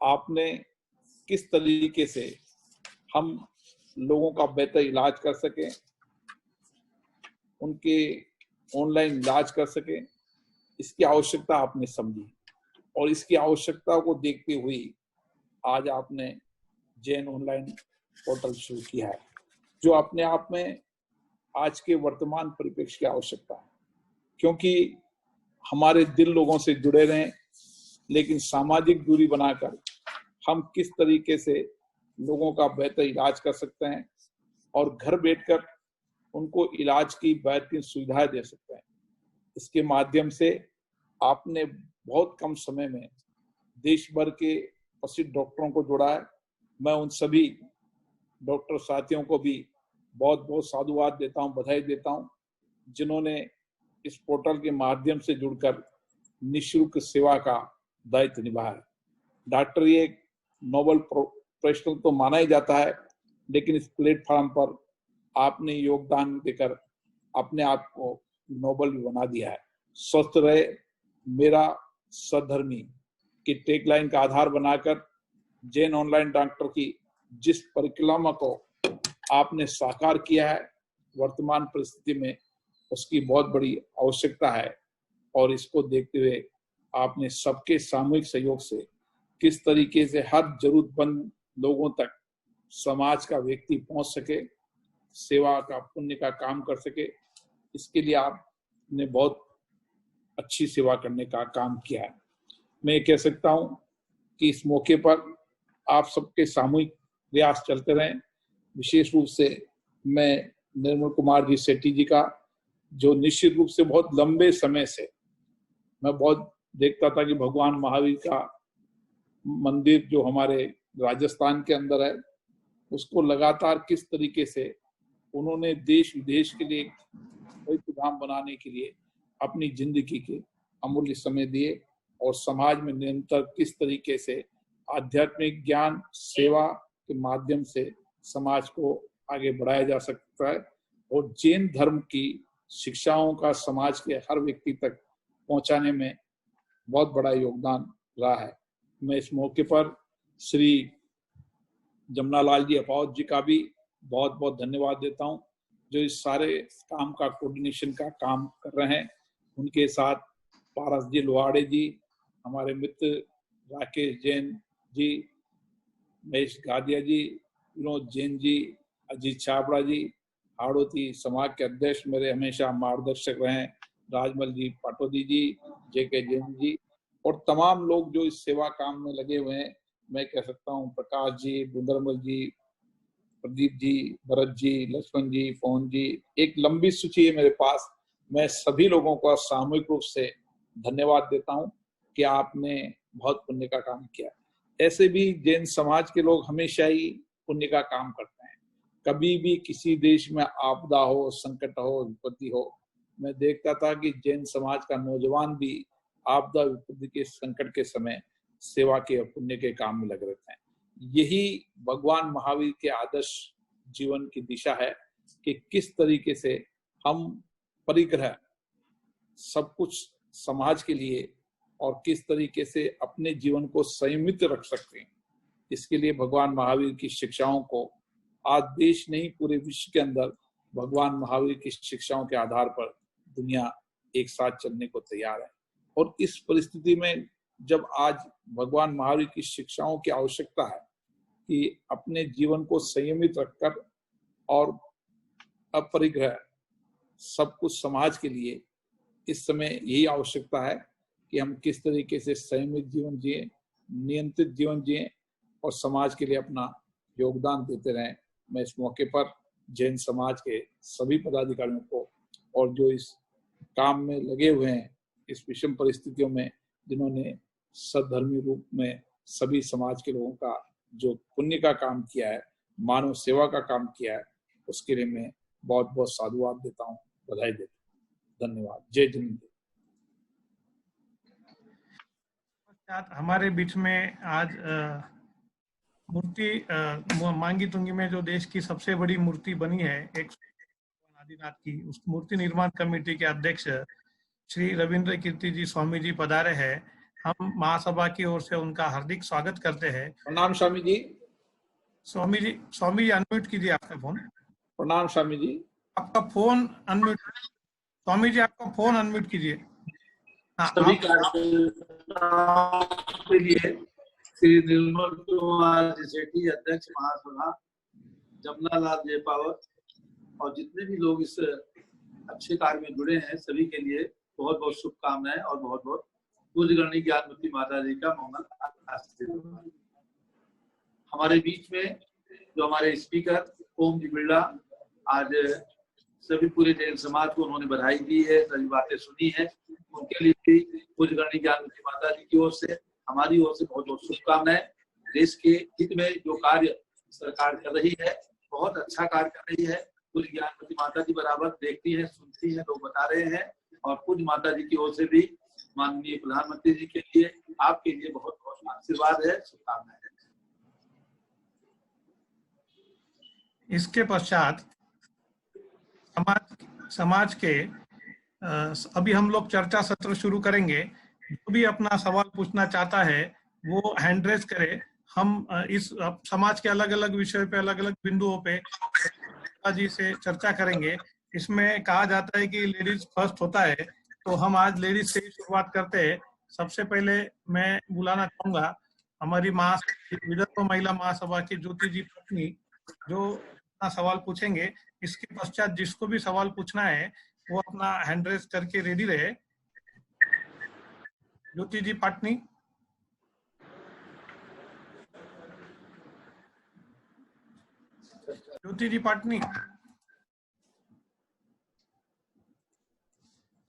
Speaker 9: आपने किस तरीके से हम लोगों का बेहतर इलाज कर सकें, उनके ऑनलाइन इलाज कर सकें, इसकी आवश्यकता आपने समझी और इसकी आवश्यकता को देखते हुए आज आपने जैन ऑनलाइन पोर्टल शुरू किया है, जो अपने आप में आज के वर्तमान परिप्रेक्ष्य की आवश्यकता है। क्योंकि हमारे दिल लोगों से जुड़े रहें, लेकिन सामाजिक दूरी बनाकर हम किस तरीके से लोगों का बेहतर इलाज कर सकते हैं और घर बैठकर उनको इलाज की बेहतरीन सुविधाएं दे सकते हैं। इसके माध्यम से आपने बहुत कम समय में देश भर के प्रसिद्ध डॉक्टरों को जोड़ा है। मैं उन सभी डॉक्टर साथियों को भी बहुत बहुत साधुवाद देता हूं, बधाई देता हूं, जिन्होंने इस पोर्टल के माध्यम से जुड़कर निःशुल्क सेवा का दायित्व निभाया है। डॉक्टर ये एक नोबल प्रोफेशनल तो माना ही जाता है, लेकिन इस प्लेटफॉर्म पर आपने योगदान देकर अपने आप को नोबल भी बना दिया है। स्वस्थ रहे मेरा सद्धर्मी की टैगलाइन का आधार बनाकर जैन ऑनलाइन डॉक्टर की जिस परिक्रमा को आपने साकार किया है, वर्तमान परिस्थिति में उसकी बहुत बड़ी आवश्यकता है। और इसको देखते हुए आपने सबके सामूहिक सहयोग से किस तरीके से हर जरूरतमंद लोगों तक समाज का व्यक्ति पहुंच सके, सेवा का पुण्य का काम कर सके, इसके लिए आपने बहुत अच्छी सेवा करने का काम किया है। मैं कह सकता हूं कि इस मौके पर आप सबके सामूहिक प्रयास चलते रहें। विशेष रूप से मैं निर्मल कुमार जी सेठी जी का, जो निश्चित रूप से बहुत लंबे समय से मैं बहुत देखता था कि भगवान महावीर का मंदिर जो हमारे राजस्थान के अंदर है, उसको लगातार किस तरीके से उन्होंने देश विदेश के लिए पवित्र धाम बनाने के लिए अपनी जिंदगी के अमूल्य समय दिए और समाज में निरंतर किस तरीके से आध्यात्मिक ज्ञान सेवा के माध्यम से समाज को आगे बढ़ाया जा सकता है और जैन धर्म की शिक्षाओं का समाज के हर व्यक्ति तक पहुंचाने में बहुत बड़ा योगदान रहा है। मैं इस मौके पर श्री जमुनालाल जी अपावत जी का भी बहुत बहुत धन्यवाद देता हूं, जो इस सारे काम का कोऑर्डिनेशन का काम कर रहे हैं। उनके साथ पारस जी लोहाड़े जी, हमारे मित्र राकेश जैन जी, महेश गादिया जी, विनोद जैन जी, अजीत छाबड़ा जी, हाड़ोती समाज के अध्यक्ष मेरे हमेशा मार्गदर्शक रहे, राजमल जी पाटोदी जी, जेके जैन जी और तमाम लोग जो इस सेवा काम में लगे हुए हैं। मैं कह सकता हूँ प्रकाश जी, बुंदरमल जी, प्रदीप जी, भरत जी, लक्ष्मण जी, पवन जी, एक लंबी सूची है मेरे पास। मैं सभी लोगों का सामूहिक रूप से धन्यवाद देता हूं कि आपने बहुत पुण्य का काम किया। ऐसे भी जैन समाज के लोग हमेशा ही पुण्य का काम करते हैं। कभी भी किसी देश में आपदा हो, संकट हो, विपत्ति हो, मैं देखता था कि जैन समाज का नौजवान भी आपदा विपत्ति के संकट के समय सेवा के पुण्य के काम में लगे रहते हैं। यही भगवान महावीर के आदर्श जीवन की दिशा है कि किस तरीके से हम परिग्रह सब कुछ समाज के लिए और किस तरीके से अपने जीवन को संयमित रख सकते हैं। इसके लिए भगवान महावीर की शिक्षाओं को आज देश नहीं पूरे विश्व के अंदर भगवान महावीर की शिक्षाओं के आधार पर दुनिया एक साथ चलने को तैयार है। और इस परिस्थिति में जब आज भगवान महावीर की शिक्षाओं की आवश्यकता है कि अपने जीवन को संयमित रखकर और अपरिग्रह सब कुछ समाज के लिए, इस समय यही आवश्यकता है कि हम किस तरीके से संयमित जीवन जिए, नियंत्रित जीवन जिए और समाज के लिए अपना योगदान देते रहें। मैं इस मौके पर जैन समाज के सभी पदाधिकारियों को और जो इस काम में लगे हुए हैं इस विषम परिस्थितियों में, जिन्होंने सद्धर्मी रूप में सभी समाज के लोगों का जो पुण्य का काम किया है, मानव सेवा का काम किया है, उसके लिए मैं बहुत बहुत साधुवाद देता हूँ, बधाई देता हूँ। धन्यवाद। जय जिनेंद्र।
Speaker 1: हमारे बीच में आज मूर्ति मांगी तुंगी में जो देश की सबसे बड़ी मूर्ति बनी है एक आदिनाथ की, उस मूर्ति निर्माण कमेटी के अध्यक्ष श्री रविंद्र कीर्ति जी स्वामी जी पधारे हैं। हम महासभा की ओर से उनका हार्दिक स्वागत करते हैं।
Speaker 9: प्रणाम स्वामी जी।
Speaker 1: स्वामी जी अनम्यूट कीजिए आपका फोन।
Speaker 9: प्रणाम स्वामी जी।
Speaker 1: आपका फोन अनम्यूट, स्वामी जी आपका फोन अनम्यूट कीजिए।
Speaker 10: सभी कार्यकर्ताओं के लिए श्री निर्मल कुमार सेठी अध्यक्ष महासभा, जमुना लाल जयपावत और जितने भी लोग इस अच्छे कार्य में जुड़े हैं सभी के लिए बहुत बहुत शुभकामनाएं और बहुत बहुत पूज्यगणी ज्ञानमती माता जी का मंगल आशीर्वाद। हमारे बीच में जो हमारे स्पीकर ओम जी बिरला, आज सभी पूरे जैन समाज को उन्होंने बधाई दी है, सभी बातें सुनी है, उनके लिए भी पूज्यगणी ज्ञानमती माता जी की ओर से, हमारी ओर से बहुत बहुत शुभकामनाएं। देश के हित में जो कार्य सरकार कर रही है, बहुत अच्छा कार्य कर रही है। पूज्य ज्ञानमती माता जी बराबर देखती है, सुनती है, लोग बता रहे हैं। और पूज्य माता जी की ओर से भी माननीय प्रधानमंत्री जी के लिए, आपके लिए बहुत बहुत आशीर्वाद है, शुभकामनाएं है।
Speaker 1: इसके पश्चात समाज के अभी हम लोग चर्चा सत्र शुरू करेंगे। जो भी अपना सवाल पूछना चाहता है वो हैंड रेज करे। हम इस समाज के अलग अलग विषय पे, अलग अलग बिंदुओं पे जी से चर्चा करेंगे। इसमें कहा जाता है कि लेडीज फर्स्ट होता है, तो हम आज लेडीज से ही शुरुआत करते हैं। सबसे पहले मैं बुलाना चाहूंगा हमारी विदर्भ महिला महासभा की ज्योति जी पत्नी, जो अपना सवाल पूछेंगे। इसके पश्चात जिसको भी सवाल पूछना है वो अपना हैंड रेज करके रेडी रहे। ज्योति जी पाटनी। ज्योति जी पाटनी,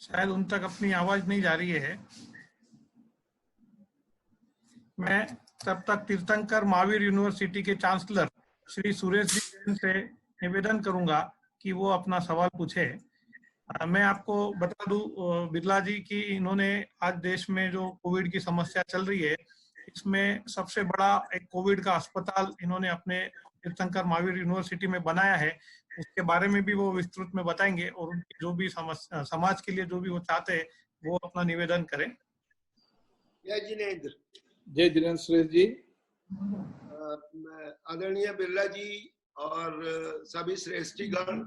Speaker 1: शायद उन तक अपनी आवाज नहीं जा रही है। मैं तब तक तीर्थंकर महावीर यूनिवर्सिटी के चांसलर श्री सुरेश जी से निवेदन करूंगा कि वो अपना सवाल पूछे। मैं आपको बता दूं बिरला जी की इन्होंने आज देश में जो कोविड की समस्या चल रही है, इसमें सबसे बड़ा एक कोविड का अस्पताल इन्होंने अपने तीर्थंकर महावीर यूनिवर्सिटी में बनाया है। उसके बारे में भी वो विस्तृत में बताएंगे और उनकी जो भी समाज के लिए जो भी वो चाहते हैं वो अपना निवेदन करें।
Speaker 8: जय जिनेंद्र।
Speaker 9: जय जिनेंद्र सुरेश जी।
Speaker 8: आदरणीय बिरला जी और सभी श्रेष्ठीगण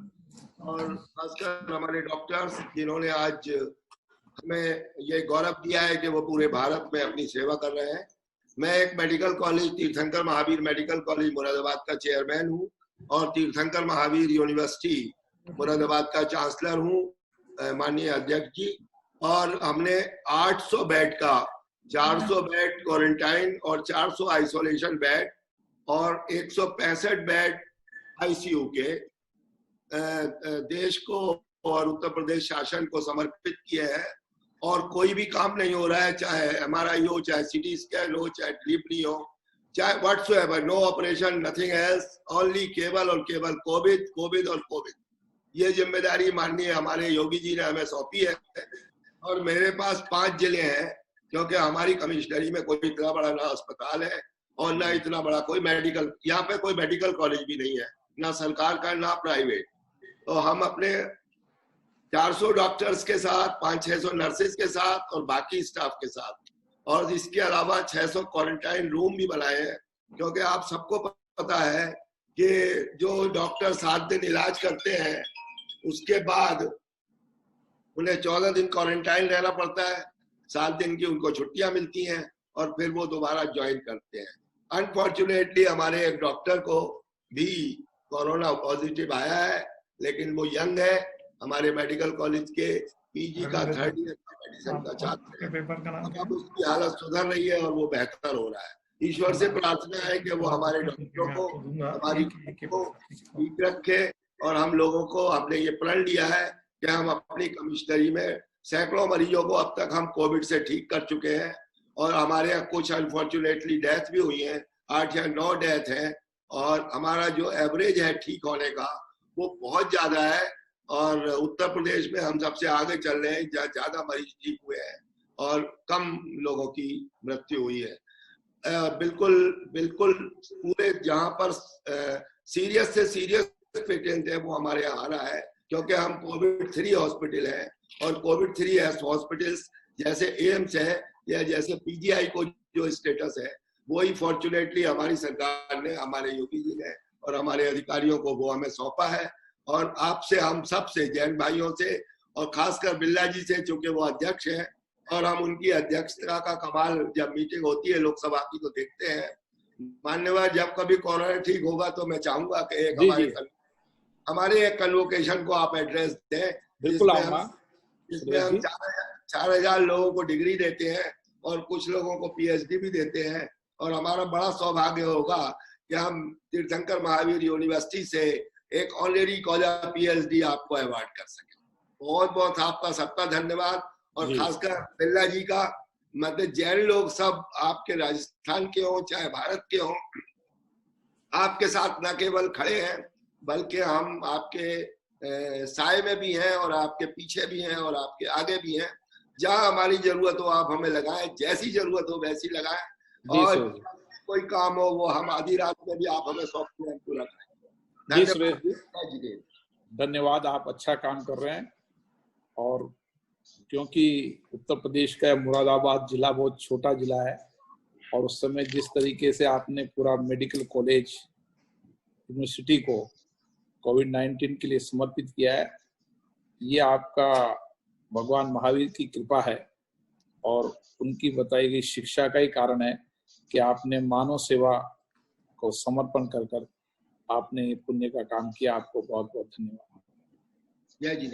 Speaker 8: और खासकर हमारे डॉक्टर्स जिन्होंने आज हमें ये गौरव दिया है कि वो पूरे भारत में अपनी सेवा कर रहे हैं। मैं एक मेडिकल कॉलेज तीर्थंकर महावीर मेडिकल कॉलेज मुरादाबाद का चेयरमैन हूँ और तीर्थंकर महावीर यूनिवर्सिटी मुरादाबाद का चांसलर हूँ माननीय अध्यक्ष जी। और हमने 800 बेड का 400 बेड क्वारंटाइन और 400 आइसोलेशन बेड और 165 बेड आईसीयू के देश को और उत्तर प्रदेश शासन को समर्पित किए हैं। और कोई भी काम नहीं हो रहा है, चाहे MRI हो, चाहे CT स्कैन हो, चाहे डिलीवरी हो, चाहे whatsoever, no operation, nothing else, only केवल और केवल कोविड, कोविड और कोविड। ये जिम्मेदारी माननीय हमारे योगी जी ने हमें सौंपी है। और मेरे पास 5 जिले हैं, क्योंकि हमारी कमिश्नरी में कोई इतना बड़ा ना अस्पताल है और ना इतना बड़ा कोई मेडिकल, यहाँ पे कोई मेडिकल कॉलेज भी नहीं है, ना सरकार का ना प्राइवेट। तो हम अपने 400 डॉक्टर्स के साथ, 500-600 नर्सेज के साथ और बाकी स्टाफ के साथ, और इसके अलावा 600 क्वारंटाइन रूम भी बनाए हैं, क्योंकि आप सबको पता है कि जो डॉक्टर 7 दिन इलाज करते हैं उसके बाद उन्हें 14 दिन क्वारंटाइन रहना पड़ता है, 7 दिन की उनको छुट्टियां मिलती हैं और फिर वो दोबारा ज्वाइन करते हैं। अनफॉर्चुनेटली हमारे एक डॉक्टर को भी कोरोना पॉजिटिव आया है, लेकिन वो यंग है, हमारे मेडिकल कॉलेज के PG का 3rd ईयर का मेडिसिन का छात्र है। अब उसकी हालत सुधर रही है और वो बेहतर हो रहा है। ईश्वर से प्रार्थना है कि वो हमारे डॉक्टरों को, हमारी को ठीक रखे। और हम लोगों को, हमने ये प्रण लिया है कि हम अपनी कमिश्नरी में सैकड़ों मरीजों को अब तक हम कोविड से ठीक कर चुके हैं, और हमारे यहाँ कुछ अनफॉर्चुनेटली डेथ भी हुई है, 8 या 9 डेथ है, और हमारा जो एवरेज है ठीक होने का वो बहुत ज्यादा है। और उत्तर प्रदेश में हम सबसे आगे चल रहे हैं, जहाँ ज्यादा मरीज ठीक हुए हैं और कम लोगों की मृत्यु हुई है। बिल्कुल बिल्कुल पूरे जहाँ पर सीरियस से सीरियस पेशेंट है वो हमारे यहाँ आ रहा है, क्योंकि हम कोविड 3 हॉस्पिटल है, और कोविड 3 हॉस्पिटल्स जैसे एम्स है या जैसे PGI को जो स्टेटस है, वही फॉर्चुनेटली हमारी सरकार ने, हमारे योगी जी ने और हमारे अधिकारियों को वो हमें सौंपा है। और आपसे, हम सब से, जैन भाइयों से और खासकर बिरला जी से, चूंकि वो अध्यक्ष हैं और हम उनकी अध्यक्षता का कमाल, जब मीटिंग होती है लोकसभा की तो देखते हैं। मान्यवर, जब कभी कोरोना ठीक होगा तो मैं चाहूंगा कि एक हमारे एक कन्वोकेशन को आप एड्रेस दें, जिसमें हम 4000 लोगों को डिग्री देते हैं और कुछ लोगों को PhD भी देते हैं। और हमारा बड़ा सौभाग्य होगा कि हम तीर्थंकर महावीर यूनिवर्सिटी से एक ऑनरेरी कॉलेज PhD आपको अवार्ड कर सके। बहुत बहुत आपका सबका धन्यवाद। और खासकर बिरला जी का, मतलब जैन लोग सब आपके राजस्थान के हों चाहे भारत के हों, आपके साथ न केवल खड़े हैं बल्कि हम आपके साए में भी हैं और आपके पीछे भी हैं और आपके आगे भी हैं। जहां हमारी जरूरत हो आप हमें लगाएं, जैसी जरूरत हो वैसी लगाएं, और कोई काम हो वो हम आधी रात में भी आप हमें सॉफ्टवेयर पूरा करें।
Speaker 9: जी सुरेश जी, धन्यवाद, आप अच्छा काम कर रहे हैं। और क्योंकि उत्तर प्रदेश का मुरादाबाद जिला बहुत छोटा जिला है, और उस समय जिस तरीके से आपने पूरा मेडिकल कॉलेज यूनिवर्सिटी को कोविड-19 के लिए समर्पित किया है, ये आपका भगवान महावीर की कृपा है और उनकी बताई गई शिक्षा का ही कारण है कि आपने मानव सेवा को समर्पण कर कर आपने पुण्य का काम किया। आपको बहुत बहुत धन्यवाद।
Speaker 8: जय जी।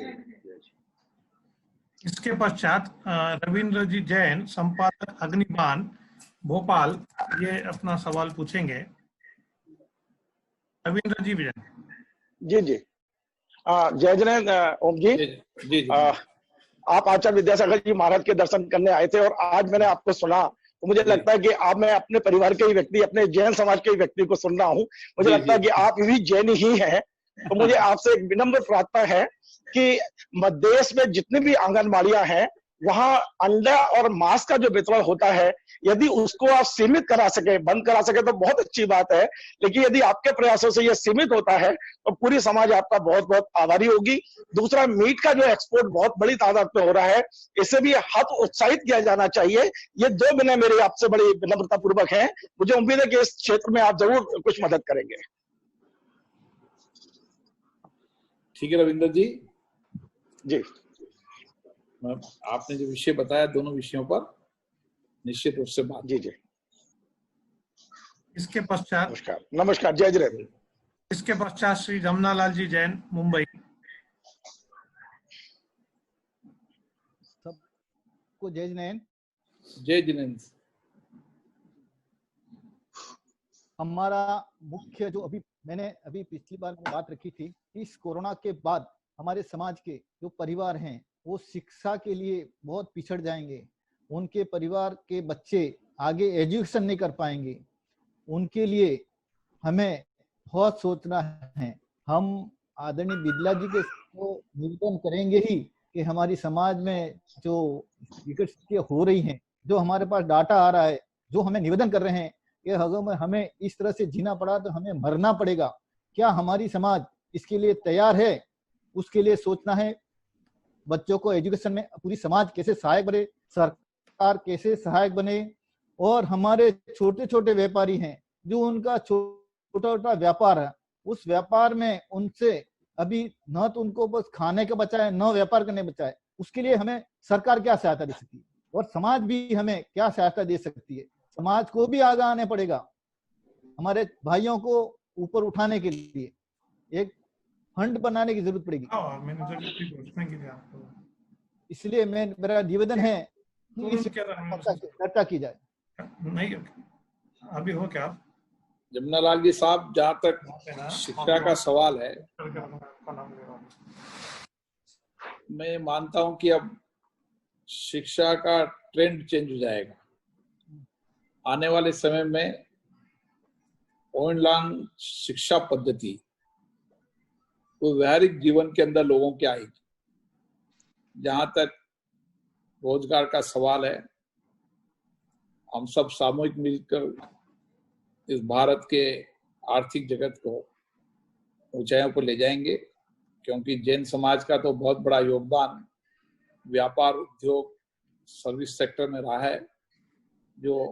Speaker 1: इसके पश्चात रविंद्र जी जैन, संपादक अग्निबाण भोपाल, ये अपना सवाल पूछेंगे। रविंद्र जी जैन।
Speaker 11: जी जी, जय जैन ओम जी।
Speaker 9: जी।
Speaker 11: आप आचार्य विद्यासागर जी महाराज के दर्शन करने आए थे, और आज मैंने आपको सुना तो मुझे लगता है कि आप, मैं अपने परिवार के ही व्यक्ति, अपने जैन समाज के ही व्यक्ति को सुन रहा हूँ। मुझे लगता है कि आप भी जैन ही हैं। तो मुझे आपसे एक विनम्र प्रार्थना है कि देश में जितनी भी आंगनबाड़ियां हैं वहां अंडा और मांस का जो वितरण होता है, यदि उसको आप सीमित करा सके, बंद करा सके तो बहुत अच्छी बात है। लेकिन यदि आपके प्रयासों से यह सीमित होता है तो पूरी समाज आपका बहुत बहुत आभारी होगी। दूसरा, मीट का जो एक्सपोर्ट बहुत बड़ी तादाद में हो रहा है, इसे भी हाथ उत्साहित किया जाना चाहिए। ये 2 विनय मेरे आपसे बड़ी विनम्रता पूर्वक है। मुझे उम्मीद है कि इस क्षेत्र में आप जरूर कुछ मदद करेंगे।
Speaker 9: ठीक है रविंद्र जी।
Speaker 11: जी,
Speaker 9: आपने जो विषय बताया, दोनों विषयों पर निश्चित रूप से बात।
Speaker 11: जी जी।
Speaker 1: इसके पश्चात
Speaker 11: नमस्कार, जय जय।
Speaker 1: इसके पश्चात श्री जमुनालाल जी जैन, मुंबई।
Speaker 7: सबको जय जिनेंद्र।
Speaker 9: जय जिनेंद्र।
Speaker 7: हमारा मुख्य जो मैंने पिछली बार बात रखी थी, इस कोरोना के बाद हमारे समाज के जो परिवार हैं वो शिक्षा के लिए बहुत पिछड़ जाएंगे। उनके परिवार के बच्चे आगे एजुकेशन नहीं कर पाएंगे। उनके लिए हमें बहुत सोचना है। हम आदरणीय बिरला जी के को निवेदन करेंगे ही कि हमारी समाज में जो विकृतियां हो रही हैं, जो हमारे पास डाटा आ रहा है, जो हमें निवेदन कर रहे हैं कि अगर हमें इस तरह से जीना पड़ा तो हमें मरना पड़ेगा, क्या हमारी समाज इसके लिए तैयार है? उसके लिए सोचना है। बच्चों को एजुकेशन में पूरी समाज कैसे सहायक बने, सरकार कैसे सहायक बने, और हमारे छोटे छोटे व्यापारी हैं जो उनका छोटा छोटा व्यापार है, उस व्यापार में उनसे अभी न तो उनको बस खाने का बचा है, न व्यापार करने बचा है। उसके लिए हमें सरकार क्या सहायता दे सकती है और समाज भी हमें क्या सहायता दे सकती है? समाज को भी आगे आने पड़ेगा। हमारे भाइयों को ऊपर उठाने के लिए एक फंड बनाने की जरूरत पड़ेगी। इसलिए मेरा निवेदन है कि इस चर्चा की जाए।
Speaker 1: नहीं अभी हो क्या?
Speaker 9: जमुनालाल जी साहब, जहाँ तक शिक्षा का सवाल है, मैं मानता हूं कि अब शिक्षा का ट्रेंड चेंज हो जाएगा। आने वाले समय में ऑनलाइन शिक्षा पद्धति वो व्यवहारिक जीवन के अंदर लोगों की आएगी। जहां तक रोजगार का सवाल है, हम सब सामूहिक मिलकर इस भारत के आर्थिक जगत को ऊंचाइयों पर ले जाएंगे, क्योंकि जैन समाज का तो बहुत बड़ा योगदान व्यापार, उद्योग, सर्विस सेक्टर में रहा है, जो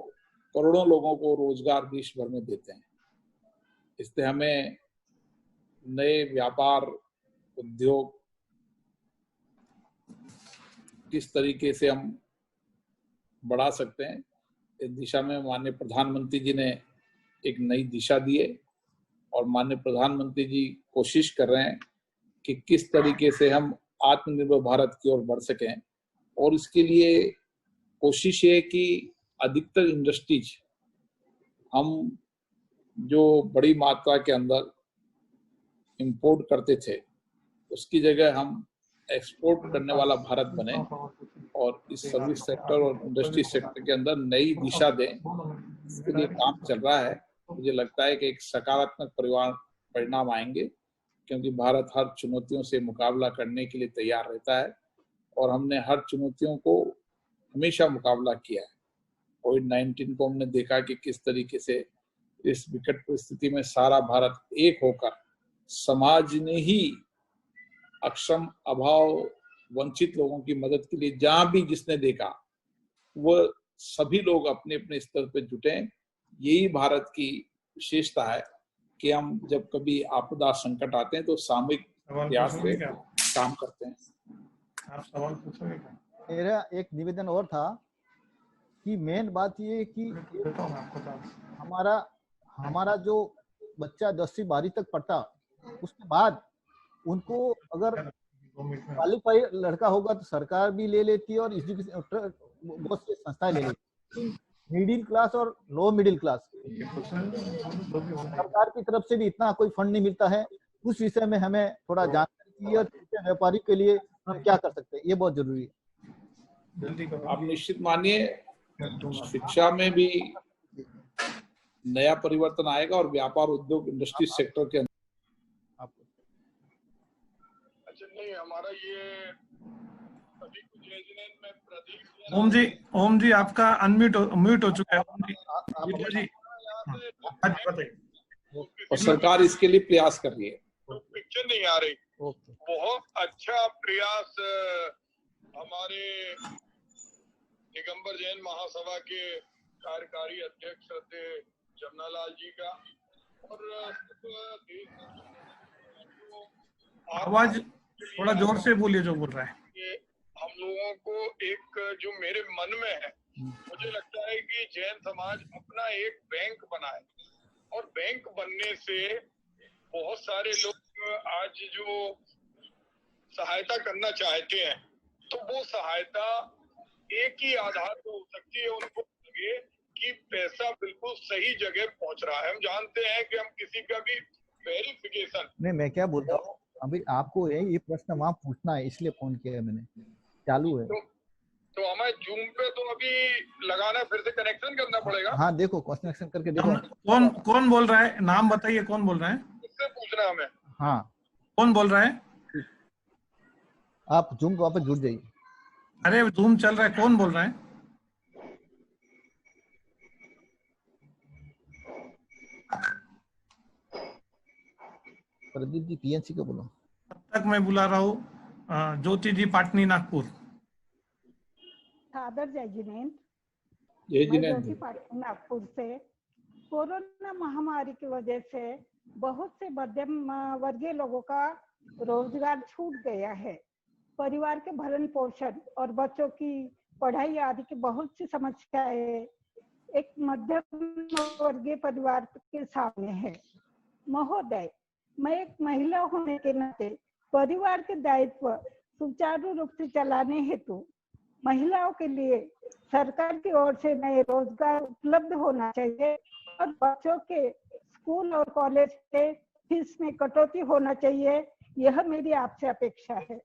Speaker 9: करोड़ों लोगों को रोजगार देश भर में देते हैं। इसलिए हमें नए व्यापार, उद्योग किस तरीके से हम बढ़ा सकते हैं, इस दिशा में माननीय प्रधानमंत्री जी ने एक नई दिशा दी है और माननीय प्रधानमंत्री जी कोशिश कर रहे हैं कि किस तरीके से हम आत्मनिर्भर भारत की ओर बढ़ सकें। और इसके लिए कोशिश है कि अधिकतर इंडस्ट्रीज हम जो बड़ी मात्रा के अंदर इंपोर्ट करते थे, उसकी जगह हम एक्सपोर्ट करने वाला भारत बने और इस सर्विस सेक्टर और इंडस्ट्री सेक्टर के अंदर नई दिशा दें। इसके लिए काम चल रहा है। मुझे लगता है कि एक सकारात्मक परिणाम आएंगे, क्योंकि भारत हर चुनौतियों से मुकाबला करने के लिए तैयार रहता है और हमने हर चुनौतियों को हमेशा मुकाबला किया है। कोविड-19 को हमने देखा कि किस तरीके से इस विकट परिस्थिति में सारा भारत एक होकर, समाज ने ही अक्षम, अभाव, वंचित लोगों की मदद के लिए जहां भी जिसने देखा, वो सभी लोग अपने अपने स्तर पर जुटे। यही भारत की विशेषता है कि हम जब कभी आपदा संकट आते हैं तो सामूहिक प्रयास से काम करते हैं।
Speaker 1: आप सवाल पूछोगे क्या?
Speaker 7: मेरा एक निवेदन और था कि मेन बात ये है कि हमारा जो बच्चा 10वीं 12वीं तक पढ़ता, उसके बाद उनको अगर क्वालिफाई लड़का होगा तो सरकार भी ले लेती है और एजुकेशन बहुत सी संस्थाएं ले लेती है। मिडिल क्लास और लो मिडिल क्लास, सरकार की तरफ से भी इतना कोई फंड नहीं मिलता है। उस विषय में हमें थोड़ा जानकारी चाहिए और व्यापारी के लिए हम क्या कर सकते हैं, ये बहुत जरूरी है।
Speaker 9: आप निश्चित मानिए, शिक्षा में भी नया परिवर्तन आएगा और व्यापार, उद्योग, इंडस्ट्री सेक्टर के अंदर।
Speaker 12: अच्छा, नहीं हमारा ये अभी कुछ रेजिडेंट में प्रदीप
Speaker 1: ओम जी आपका म्यूट हो चुका है। ओम जी
Speaker 9: और सरकार इसके लिए प्रयास कर रही है।
Speaker 12: पिक्चर नहीं आ रही। बहुत अच्छा प्रयास हमारे दिगंबर जैन महासभा के कार्यकारी अध्यक्ष जमुनालाल जी का, और
Speaker 1: आवाज थोड़ा जोर से बोलिए जो बोल रहा है।
Speaker 12: हम लोगों को एक जो मेरे मन में है, मुझे लगता है कि जैन समाज अपना एक बैंक बनाए, और बैंक बनने से बहुत सारे लोग आज जो सहायता करना चाहते हैं, तो वो सहायता एक ही आधार पर हो सकती है, उनको लगे कि पैसा बिल्कुल सही जगह पहुंच रहा है। हम जानते हैं कि हम किसी का भी वेरिफिकेशन
Speaker 7: नहीं, मैं क्या बोल रहा हूँ, अभी आपको ये प्रश्न वहाँ पूछना है, इसलिए फोन किया है मैंने चालू है।
Speaker 12: तो हमें जूम पे तो अभी लगाना, फिर से कनेक्शन करना पड़ेगा।
Speaker 7: हाँ देखो, कनेक्शन करके देखो।
Speaker 1: कौन बोल रहा है? नाम बताइए, कौन बोल रहा है?
Speaker 12: उससे पूछना हमें।
Speaker 7: हाँ,
Speaker 1: कौन बोल रहा है?
Speaker 7: आप जूम को वापस जुड़ जाइए।
Speaker 1: अरे जूम चल रहा है, कौन बोल रहा है?
Speaker 7: प्रदीप जी पीएनसी को बोलो।
Speaker 1: तब तक मैं बुला रहा हूँ ज्योति जी पाटनी नागपुर।
Speaker 13: सादर जय जिनेन्द्र।
Speaker 9: जय
Speaker 13: मैं
Speaker 9: जिनेन्द्र।
Speaker 13: ज्योति पाटनी नागपुर से। कोरोना महामारी की वजह से बहुत से मध्यम वर्गीय लोगों का रोजगार छूट गया है। परिवार के भरण पोषण और बच्चों की पढ़ाई आदि की बहुत सी समस्याएं एक मध्यम वर्गीय परिवार के सामने है। महोदय, मैं एक महिला होने के नाते परिवार के दायित्व सुचारू रूप से चलाने हेतु महिलाओं के लिए सरकार की ओर से नए रोजगार उपलब्ध होना चाहिए और बच्चों के स्कूल और कॉलेज के फीस में कटौती होना चाहिए, यह मेरी आपसे अपेक्षा है।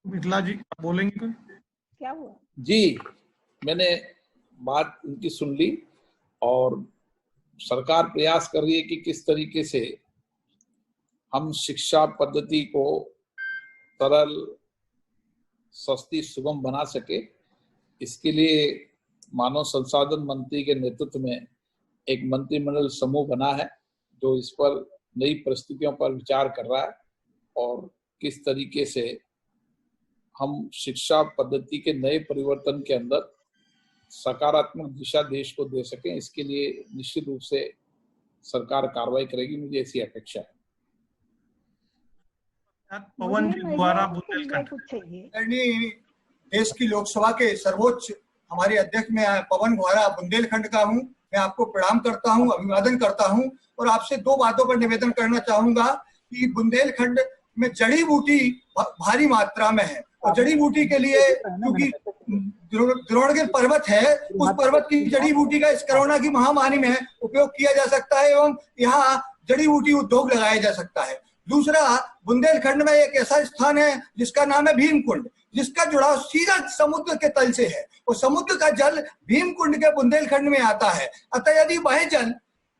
Speaker 1: बिरला जी बोलेंगे कोई?
Speaker 13: क्या हुआ?
Speaker 9: जी, मैंने बात उनकी सुन ली और सरकार प्रयास कर रही है कि किस तरीके से हम शिक्षा पद्धति को सरल, सस्ती, सुगम बना सके। इसके लिए मानव संसाधन मंत्री के नेतृत्व में एक मंत्रिमंडल समूह बना है जो इस पर नई परिस्थितियों पर विचार कर रहा है और किस तरीके से हम शिक्षा पद्धति के नए परिवर्तन के अंदर सकारात्मक दिशा देश को दे सकें। इसके लिए निश्चित रूप से सरकार कार्रवाई करेगी, मुझे ऐसी अपेक्षा है।
Speaker 1: पवन जी द्वारा
Speaker 14: देश की लोकसभा के सर्वोच्च हमारे अध्यक्ष में पवन गुहारा बुंदेलखंड का हूं। मैं आपको प्रणाम करता हूं, अभिवादन करता हूं और आपसे दो बातों पर निवेदन करना चाहूंगा कि बुंदेलखंड में जड़ी बूटी भारी मात्रा में है और जड़ी बूटी के लिए क्योंकि द्रोणगिर पर्वत है, उस पर्वत की जड़ी बूटी का इस कोरोना की महामारी में उपयोग किया जा सकता है एवं यहाँ जड़ी बूटी उद्योग लगाया जा सकता है। दूसरा, बुंदेलखंड में एक ऐसा स्थान है जिसका नाम है भीमकुंड, जिसका जुड़ाव सीधा समुद्र के तल से है और समुद्र का जल भीमकुंड के बुंदेलखंड में आता है। अतः यदि वह जल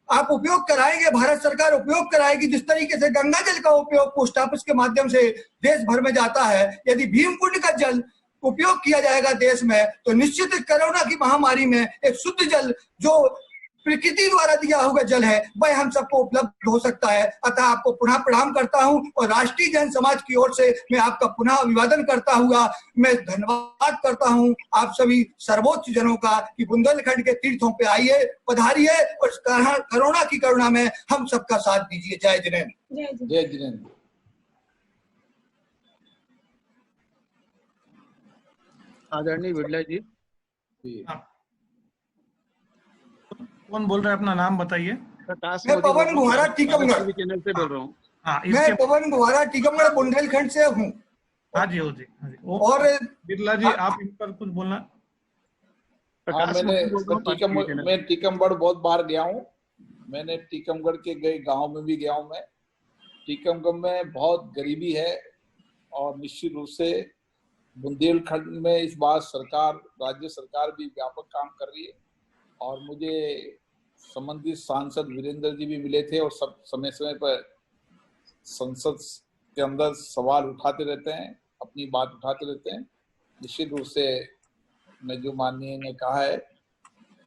Speaker 14: आप उपयोग कराएंगे, भारत सरकार उपयोग कराएगी, जिस तरीके से गंगा जल का उपयोग पोस्ट ऑफिस के माध्यम से देश भर में जाता है, यदि भीमकुंड का जल उपयोग किया जाएगा देश में तो निश्चित कोरोना की महामारी में एक शुद्ध जल जो प्रकृति द्वारा दिया हुआ जल है वह हम सबको उपलब्ध हो सकता है। अतः आपको पुनः प्रणाम करता हूं और राष्ट्रीय जन समाज की ओर से मैं आपका पुनः अभिवादन करता हुआ मैं धन्यवाद करता हूं आप सभी सर्वोच्च जनों का कि बुंदेलखंड के तीर्थों पे आइए, पधारिए और कोरोना की करुणा में हम सबका साथ दीजिए। जय जिनेन्द्र।
Speaker 9: जय जिनेन्द्र।
Speaker 15: आदरणीय बिड़ला जी।
Speaker 1: कौन बोल रहे हैं? अपना नाम बताइए।
Speaker 14: मैं पवन गुहारा टीकमगढ़
Speaker 15: चैनल से बोल रहा हूँ।
Speaker 14: मैं पवन गुहारा टीकमगढ़ बुंदेलखंड से हूँ।
Speaker 1: हाँ जी, हो जी, हाँ जी।
Speaker 14: और
Speaker 1: बिरला जी आप इन पर कुछ बोलना।
Speaker 9: हाँ, मैं टीकमगढ़ बहुत बार गया हूँ। मैंने टीकमगढ़ के कई गांव में भी गया हूँ। मैं टीकमगढ़ में बहुत गरीबी है और निश्चित रूप से बुंदेलखंड में इस बार सरकार, राज्य सरकार भी व्यापक काम कर रही है और मुझे संबंधित सांसद वीरेंद्र जी भी मिले थे और सब समय समय पर संसद के अंदर सवाल उठाते रहते हैं, अपनी बात उठाते रहते हैं। निश्चित रूप से मैं जो माननीय ने कहा है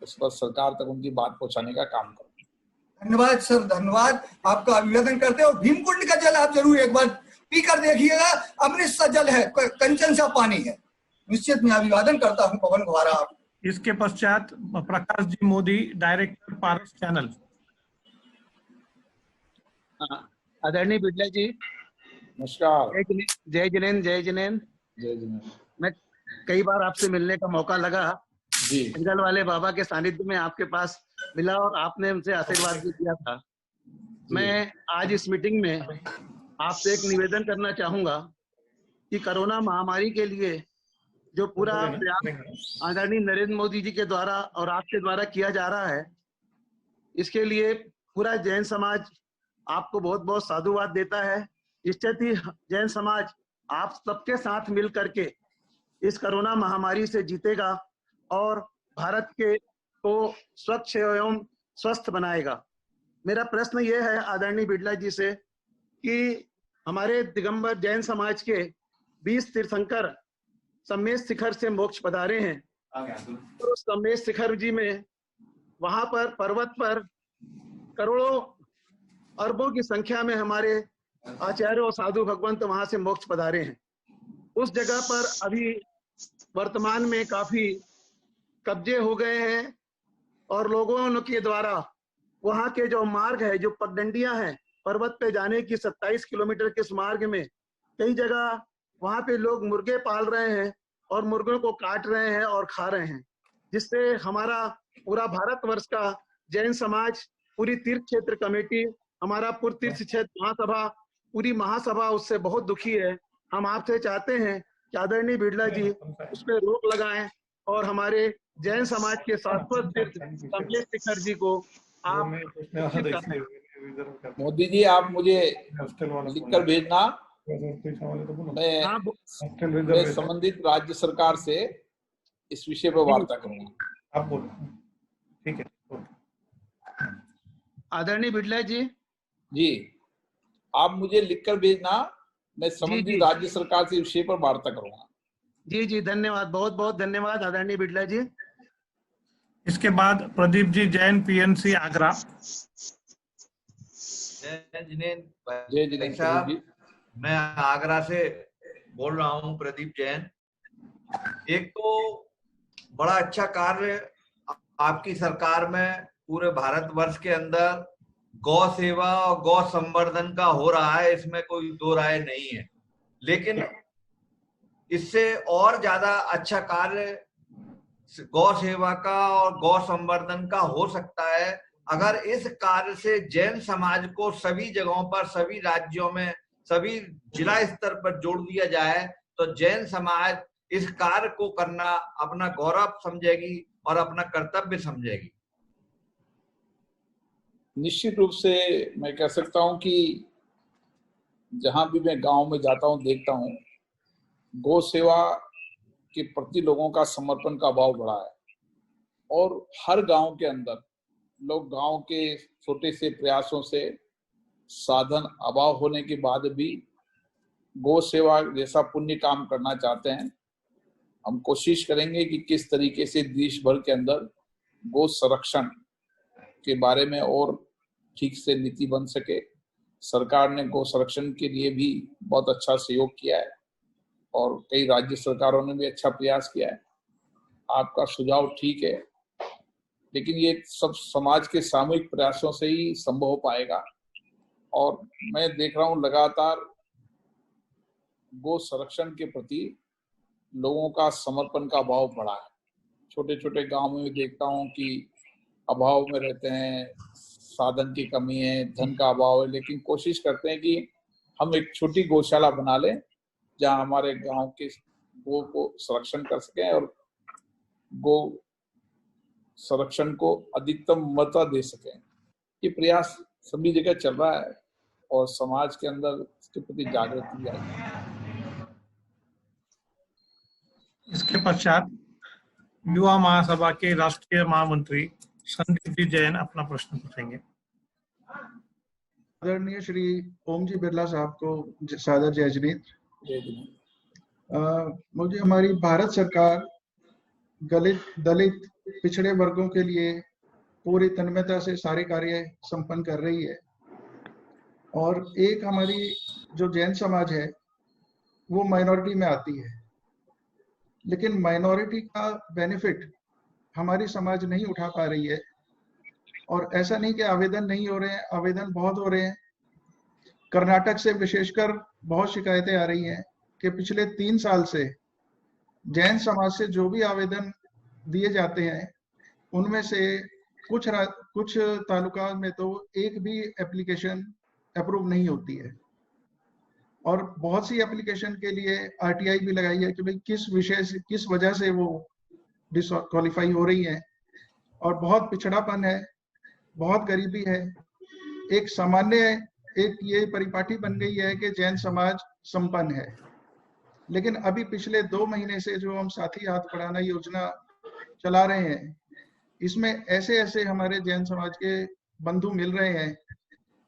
Speaker 9: उस पर सरकार तक उनकी बात पहुंचाने का काम करूँ।
Speaker 14: धन्यवाद सर, धन्यवाद। आपका अभिवादन करते हैं और भीमकुंड का जल आप जरूर एक बार पी कर देखिएगा। अमृत सा जल है, कंचन सा पानी है। निश्चित मैं अभिवादन करता हूँ पवन गुहारा।
Speaker 1: इसके पश्चात प्रकाश जी मोदी, डायरेक्टर पारस चैनल।
Speaker 15: आदरणीय बिड़ला जी
Speaker 9: नमस्कार।
Speaker 15: जय जिनेन्द्र। जय जिनेन्द्र।
Speaker 9: जय जिनेन्द्र।
Speaker 15: मैं कई बार आपसे मिलने का मौका लगा
Speaker 9: जी।
Speaker 15: जंगल वाले बाबा के सानिध्य में आपके पास मिला और आपने उनसे आशीर्वाद भी दिया था। मैं आज इस मीटिंग में आपसे एक निवेदन करना चाहूंगा कि कोरोना महामारी के लिए जो पूरा प्रयास आदरणीय नरेंद्र मोदी जी के द्वारा और आपके द्वारा किया जा रहा है इसके लिए पूरा जैन समाज आपको बहुत बहुत साधुवाद देता है। निश्चित ही जैन समाज आप सबके साथ मिल करके इस कोरोना महामारी से जीतेगा और भारत के को स्वच्छ एवं स्वस्थ बनाएगा। मेरा प्रश्न ये है आदरणीय बिड़ला जी से कि हमारे दिगंबर जैन समाज के 20 तीर्थंकर सम्मेद शिखर से मोक्ष पधारे हैं। तो सम्मेद शिखर जी में वहां पर पर्वत पर करोड़ों अरबों की संख्या में हमारे आचार्य और साधु भगवंत वहां से मोक्ष पधारे हैं। उस जगह पर अभी वर्तमान में काफी कब्जे हो गए हैं और लोगों के द्वारा वहां के जो मार्ग है, जो पगडंडियां हैं पर्वत पे जाने की 27 किलोमीटर के इस मार्ग में कई जगह वहां पे लोग मुर्गे पाल रहे हैं और मुर्गों को काट रहे हैं और खा रहे हैं, जिससे हमारा पूरा भारतवर्ष का जैन समाज, पूरी तीर्थ क्षेत्र कमेटी, हमारा पूर्व तीर्थ क्षेत्र महासभा, पूरी महासभा उससे बहुत दुखी है। हम आपसे चाहते हैं कि आदरणीय बिड़ला जी उस पर रोक लगाएं और हमारे जैन समाज के शाश्वत तीर्थ सम्मेद शिखर जी को आप
Speaker 9: मोदी जी आप मुझे लिखकर भेजना, मैं संबंधित राज्य सरकार से इस विषय पर वार्ता करूंगा।
Speaker 1: आप बोलो, ठीक है।
Speaker 15: आदरणीय बिड़ला जी
Speaker 9: आप मुझे लिखकर भेजना, मैं संबंधित राज्य सरकार से इस विषय पर वार्ता करूंगा।
Speaker 15: जी धन्यवाद, बहुत बहुत धन्यवाद आदरणीय बिड़ला जी।
Speaker 1: इसके बाद प्रदीप जी जैन, PNC आगरा।
Speaker 16: जय जिनेन्द्र
Speaker 9: जय
Speaker 16: साहब, मैं आगरा से बोल रहा हूँ, प्रदीप जैन। एक तो बड़ा अच्छा कार्य आपकी सरकार में पूरे भारतवर्ष के अंदर गौ सेवा और गौ संवर्धन का हो रहा है, इसमें कोई दो राय नहीं है। लेकिन इससे और ज्यादा अच्छा कार्य गौ सेवा का और गौ संवर्धन का हो सकता है अगर इस कार्य से जैन समाज को सभी जगहों पर, सभी राज्यों में, सभी जिला स्तर पर जोड़ दिया जाए तो जैन समाज इस कार्य को करना अपना गौरव समझेगी और अपना कर्तव्य समझेगी।
Speaker 9: निश्चित रूप से मैं कह सकता हूं कि जहां भी मैं गांव में जाता हूं देखता हूं गौ सेवा के प्रति लोगों का समर्पण का भाव बढ़ा है और हर गांव के अंदर लोग गांव के छोटे से प्रयासों से साधन अभाव होने के बाद भी गौ सेवा जैसा पुण्य काम करना चाहते हैं। हम कोशिश करेंगे कि किस तरीके से देश भर के अंदर गौ संरक्षण के बारे में और ठीक से नीति बन सके। सरकार ने गौ संरक्षण के लिए भी बहुत अच्छा सहयोग किया है और कई राज्य सरकारों ने भी अच्छा प्रयास किया है। आपका सुझाव ठीक है, लेकिन ये सब समाज के सामूहिक प्रयासों से ही संभव हो पाएगा। और मैं देख रहा हूँ लगातार गौ संरक्षण के प्रति लोगों का समर्पण का भाव बढ़ा है। छोटे छोटे गांव में देखता हूँ कि अभाव में रहते हैं, साधन की कमी है, धन का अभाव है, लेकिन कोशिश करते हैं कि हम एक छोटी गौशाला बना लें जहां हमारे गांव के गौ को संरक्षण कर सकें और गौ संरक्षण को अधिकतम महत्व दे सकें। ये प्रयास सभी जगह चल रहा है और समाज के अंदर इसके प्रति जागृति आई।
Speaker 1: इसके पश्चात युवा महासभा के राष्ट्रीय महामंत्री संदीप जी जैन अपना प्रश्न पूछेंगे।
Speaker 17: आदरणीय श्री ओम जी बिरला साहब को सादर जय जिनेन्द्र। मुझे हमारी भारत सरकार दलित पिछड़े वर्गों के लिए पूरी तन्मयता से सारे कार्य संपन्न कर रही है और एक हमारी जो जैन समाज है वो माइनॉरिटी में आती है, लेकिन माइनॉरिटी का बेनिफिट हमारी समाज नहीं उठा पा रही है। और ऐसा नहीं कि आवेदन नहीं हो रहे हैं, आवेदन बहुत हो रहे हैं। कर्नाटक से विशेषकर बहुत शिकायतें आ रही हैं कि पिछले 3 साल से जैन समाज से जो भी आवेदन दिए जाते हैं उनमें से कुछ तालुका में तो एक भी एप्लीकेशन अप्रूव नहीं होती है और बहुत सी एप्लीकेशन के लिए RTI भी लगाई है कि भाई किस वजह से वो डिसक्वालीफाई हो रही है और बहुत पिछड़ापन है। बहुत गरीबी है। एक सामान्य एक ये परिपाटी बन गई है कि जैन समाज संपन्न है, लेकिन अभी पिछले 2 महीने से जो हम साथी हाथ बढ़ाना योजना चला रहे हैं, इसमें ऐसे ऐसे हमारे जैन समाज के बंधु मिल रहे हैं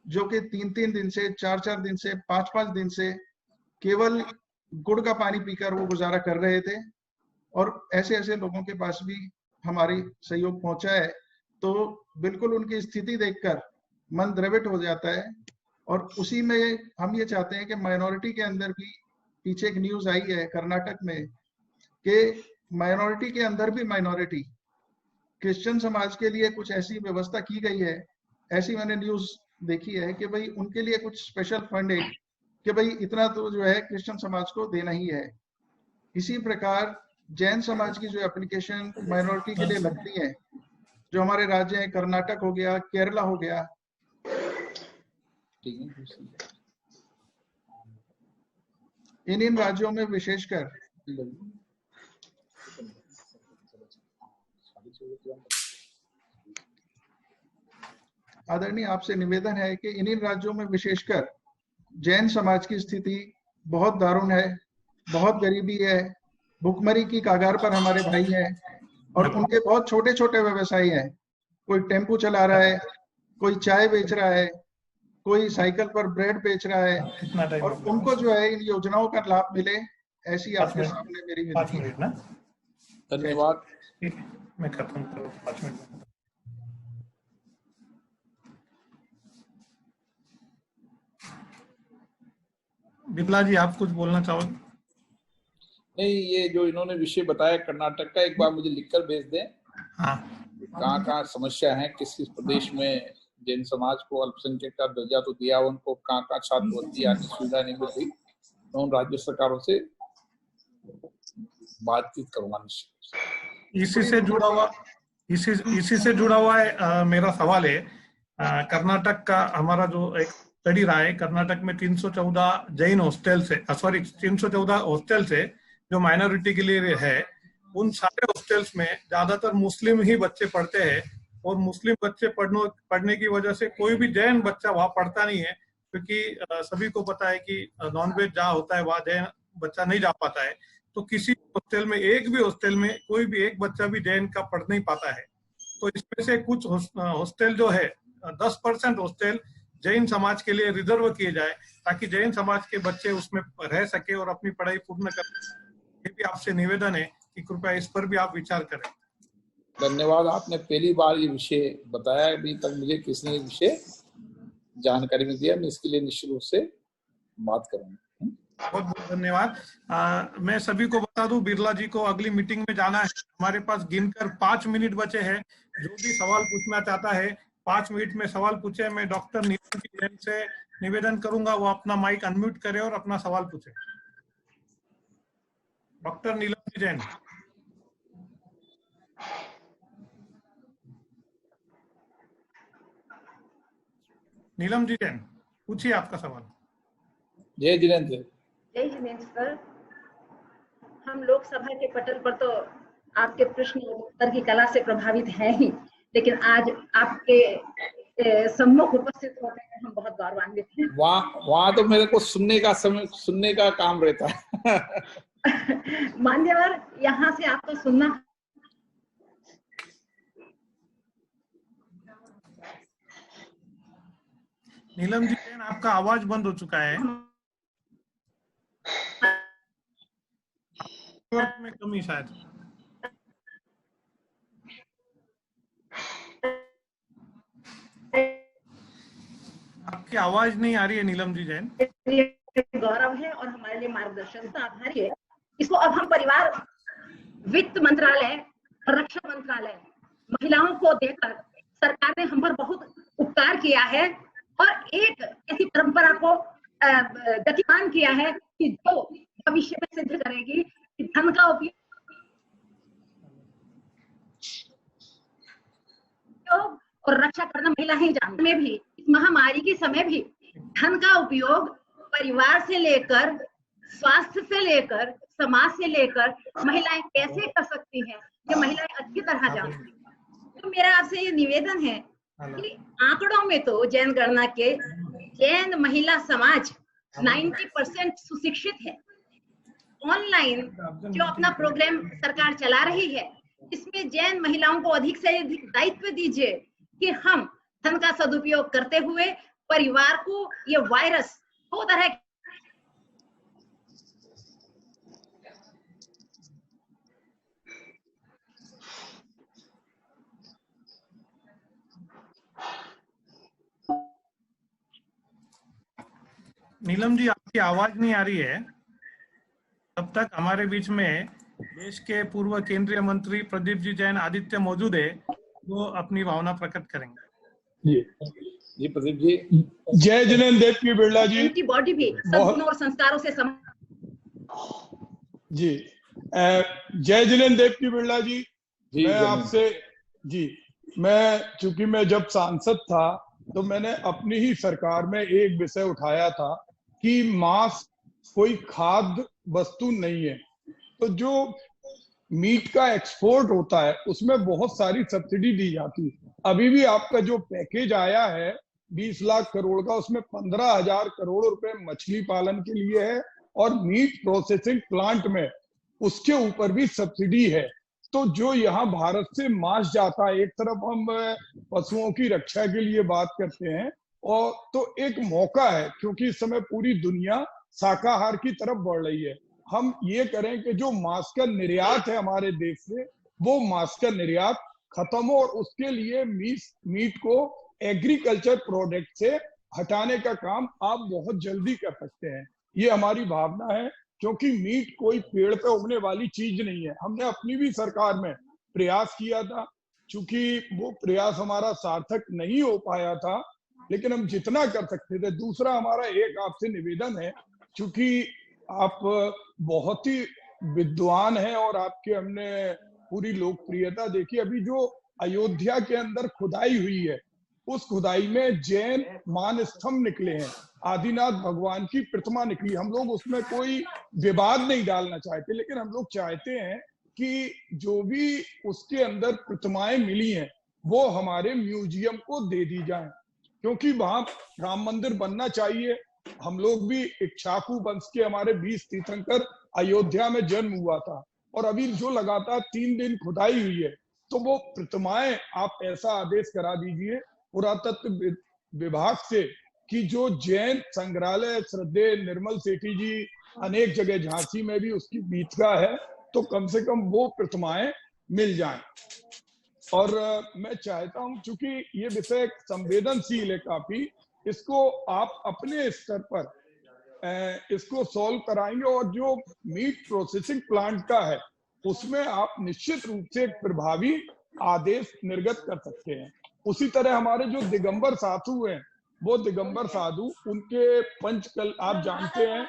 Speaker 17: जो कि 3-3 दिन से, 4-4 दिन से, 5-5 दिन से केवल गुड़ का पानी पीकर वो गुजारा कर रहे थे। और ऐसे ऐसे लोगों के पास भी हमारी सहयोग पहुंचा है, तो बिल्कुल उनकी स्थिति देखकर मन द्रवित हो जाता है। और उसी में हम ये चाहते हैं कि माइनॉरिटी के अंदर भी, पीछे एक न्यूज आई है कर्नाटक में कि माइनॉरिटी के अंदर भी माइनॉरिटी, क्रिश्चियन समाज के लिए कुछ ऐसी व्यवस्था की गई है, ऐसी मैंने न्यूज देखी है कि भाई उनके लिए कुछ स्पेशल फंड है कि भाई इतना तो जो है क्रिश्चियन समाज को देना ही है। इसी प्रकार जैन समाज की जो एप्लीकेशन माइनॉरिटी के लिए लगती है, जो हमारे राज्य हैं, कर्नाटक हो गया, केरला हो गया, इन राज्यों में विशेषकर आदरणीय आपसे निवेदन है कि इन राज्यों में विशेषकर जैन समाज की स्थिति बहुत दारुण है, बहुत गरीबी है, भुखमरी की कगार पर हमारे भाई हैं और उनके बहुत छोटे छोटे व्यवसाय हैं। कोई टेम्पू चला रहा है, कोई चाय बेच रहा है, कोई साइकिल पर ब्रेड बेच रहा है, और उनको जो है इन योजनाओं का लाभ मिले, ऐसी आपके सामने मेरी विनती है।
Speaker 9: धन्यवाद।
Speaker 1: मैं खत्म करूँ 5 मिनट। बिप्ला जी, आप कुछ बोलना चाहोगे?
Speaker 9: नहीं, ये जो इन्होंने विषय बताया कर्नाटक का, एक बार मुझे लिखकर भेज दें।
Speaker 1: हाँ।
Speaker 9: कहाँ कहाँ समस्या है, किस किस प्रदेश में जैन समाज को अल्पसंख्यक का दर्जा तो दिया, उनको कहाँ कहाँ छात्रवृत्ति आदि सुविधा नहीं मिलती, तो उन राज्य सरकारों से बातचीत करूंगा निश्चित।
Speaker 1: इसी से जुड़ा हुआ है मेरा सवाल है। कर्नाटक का हमारा जो एक स्टडी रहा है, कर्नाटक में 314 जैन हॉस्टल से 314 हॉस्टल से जो माइनॉरिटी के लिए है, उन सारे हॉस्टल्स में ज्यादातर मुस्लिम ही बच्चे पढ़ते हैं, और मुस्लिम बच्चे पढ़ने की वजह से कोई भी जैन बच्चा वहां पढ़ता नहीं है, क्योंकि सभी को पता है कि नॉनवेज जहाँ होता है वहां जैन बच्चा नहीं जा पाता है। तो किसी हॉस्टल में, एक भी हॉस्टल में कोई भी एक बच्चा भी जैन का पढ़ नहीं पाता है। तो इसमें से कुछ हॉस्टल जो है, 10% हॉस्टल जैन समाज के लिए रिजर्व किए जाए, ताकि जैन समाज के बच्चे उसमें रह सके और अपनी पढ़ाई पूर्ण कर सके। ये भी आपसे निवेदन है कि कृपया इस पर भी आप विचार करें।
Speaker 9: धन्यवाद। आपने पहली बार ये विषय बताया, अभी तक मुझे किसी ने विषय जानकारी में दिया, मैं इसके लिए निश्चित रूप से बात करूंगा।
Speaker 1: बहुत बहुत धन्यवाद। मैं सभी को बता दूं, बिरला जी को अगली मीटिंग में जाना है। हमारे पास गिनकर 5 मिनट बचे हैं। जो भी सवाल पूछना चाहता है 5 मिनट में सवाल पूछे। मैं डॉक्टर नीलम जैन से निवेदन करूंगा वो अपना माइक अनम्यूट करे और अपना सवाल पूछे। डॉक्टर नीलम जैन। नीलम जी जैन, पूछिए आपका सवाल।
Speaker 9: जय जिनेंद्र।
Speaker 18: जय जिनेंद्र सर, हम लोकसभा के पटल पर तो आपके प्रश्न उत्तर की कला से प्रभावित हैं ही, लेकिन आज आपके सम्मुख उपस्थित होते हैं हम बहुत गौरवान्वित हैं।
Speaker 9: वहाँ तो मेरे को सुनने का काम रहता है।
Speaker 18: मान्यवर, यहाँ से आपको सुनना।
Speaker 1: नीलम जी जैन, आपका आवाज बंद हो चुका है। में कमी शायद। आपकी आवाज नहीं आ रही है नीलम जी जैन।
Speaker 18: गौरव है और हमारे लिए मार्गदर्शन का आभारी है। इसको अब हम परिवार, वित्त मंत्रालय, रक्षा मंत्रालय, महिलाओं को देकर सरकार ने हम पर बहुत उपकार किया है और एक ऐसी परंपरा को गतिमान किया है कि जो भविष्य में सिद्ध करेगी कि धन का उपयोग और रक्षा करना महिला ही जानती में भी, इस महामारी के समय भी धन का उपयोग परिवार से लेकर, स्वास्थ्य से लेकर, समाज से लेकर महिलाएं कैसे कर सकती हैं, ये महिलाएं अच्छी तरह जानती हैं। तो मेरा आपसे ये निवेदन है कि आंकड़ों में तो जैन गणना के जैन महिला समाज 90% सुशिक्षित है। ऑनलाइन जो अपना प्रोग्राम सरकार चला रही है, इसमें जैन महिलाओं को अधिक से अधिक दायित्व दीजिए कि हम धन का सदुपयोग करते हुए परिवार को ये वायरस दो तरह
Speaker 1: नीलम जी, आपकी आवाज नहीं आ रही है। तब तक हमारे बीच में देश के पूर्व केंद्रीय मंत्री प्रदीप जी जैन आदित्य मौजूद है, वो अपनी भावना प्रकट करेंगे।
Speaker 9: जी प्रदीप जी।
Speaker 19: जय जिनेंद्र देव बिरला जी।
Speaker 18: उनकी बॉडी भी सद्गुणों और संस्कारों से
Speaker 19: जी जय जिनेंद्र देव बिरला जी। मैं आपसे चूंकि मैं जब सांसद था तो मैंने अपनी ही सरकार में एक विषय उठाया था कि मांस कोई खाद्य वस्तु नहीं है। तो जो मीट का एक्सपोर्ट होता है उसमें बहुत सारी सब्सिडी दी जाती है। अभी भी आपका जो पैकेज आया है 20 लाख करोड़ का, उसमें 15,000 करोड़ रुपए मछली पालन के लिए है और मीट प्रोसेसिंग प्लांट में उसके ऊपर भी सब्सिडी है। तो जो यहाँ भारत से मांस जाता है, एक तरफ हम पशुओं की रक्षा के लिए बात करते हैं और तो एक मौका है, क्योंकि इस समय पूरी दुनिया शाकाहार की तरफ बढ़ रही है। हम ये करें कि जो मांस का निर्यात है हमारे देश से, वो मांस का निर्यात खत्म हो और उसके लिए मीट को एग्रीकल्चर प्रोडक्ट से हटाने का काम आप बहुत जल्दी कर सकते हैं। ये हमारी भावना है, क्योंकि मीट कोई पेड़ पे उगने वाली चीज नहीं है। हमने अपनी भी सरकार में प्रयास किया था, चूंकि वो प्रयास हमारा सार्थक नहीं हो पाया था, लेकिन हम जितना कर सकते थे। दूसरा हमारा एक आपसे निवेदन है, चूंकि आप बहुत ही विद्वान हैं और आपके हमने पूरी लोकप्रियता देखी। अभी जो अयोध्या के अंदर खुदाई हुई है, उस खुदाई में जैन मान स्तंभ निकले हैं, आदिनाथ भगवान की प्रतिमा निकली। हम लोग उसमें कोई विवाद नहीं डालना चाहते, लेकिन हम लोग चाहते हैं कि जो भी उसके अंदर प्रतिमाएं मिली हैं वो हमारे म्यूजियम को दे दी जाएं, क्योंकि वहां राम मंदिर बनना चाहिए। हम लोग भी इक्ष्वाकु वंश के हमारे 20 तीर्थंकर अयोध्या में जन्म हुआ था और अभी जो लगातार 3 दिन खुदाई हुई है, तो वो प्रतिमाएं आप ऐसा आदेश करा दीजिए पुरातत्व विभाग से कि जो जैन संग्रहालय श्रद्धेय निर्मल सेठी जी अनेक जगह, झांसी में भी उसकी बीतगा है, तो कम से कम वो प्रतिमाएं मिल जाएं। और मैं चाहता हूं, चूंकि ये विषय संवेदनशील है काफी, इसको आप अपने स्तर पर इसको सॉल्व कराएंगे और जो मीट प्रोसेसिंग प्लांट का है उसमें आप निश्चित रूप से एक प्रभावी आदेश निर्गत कर सकते हैं। उसी तरह हमारे जो दिगंबर साधु हैं, वो दिगंबर साधु, उनके पंचकल आप जानते हैं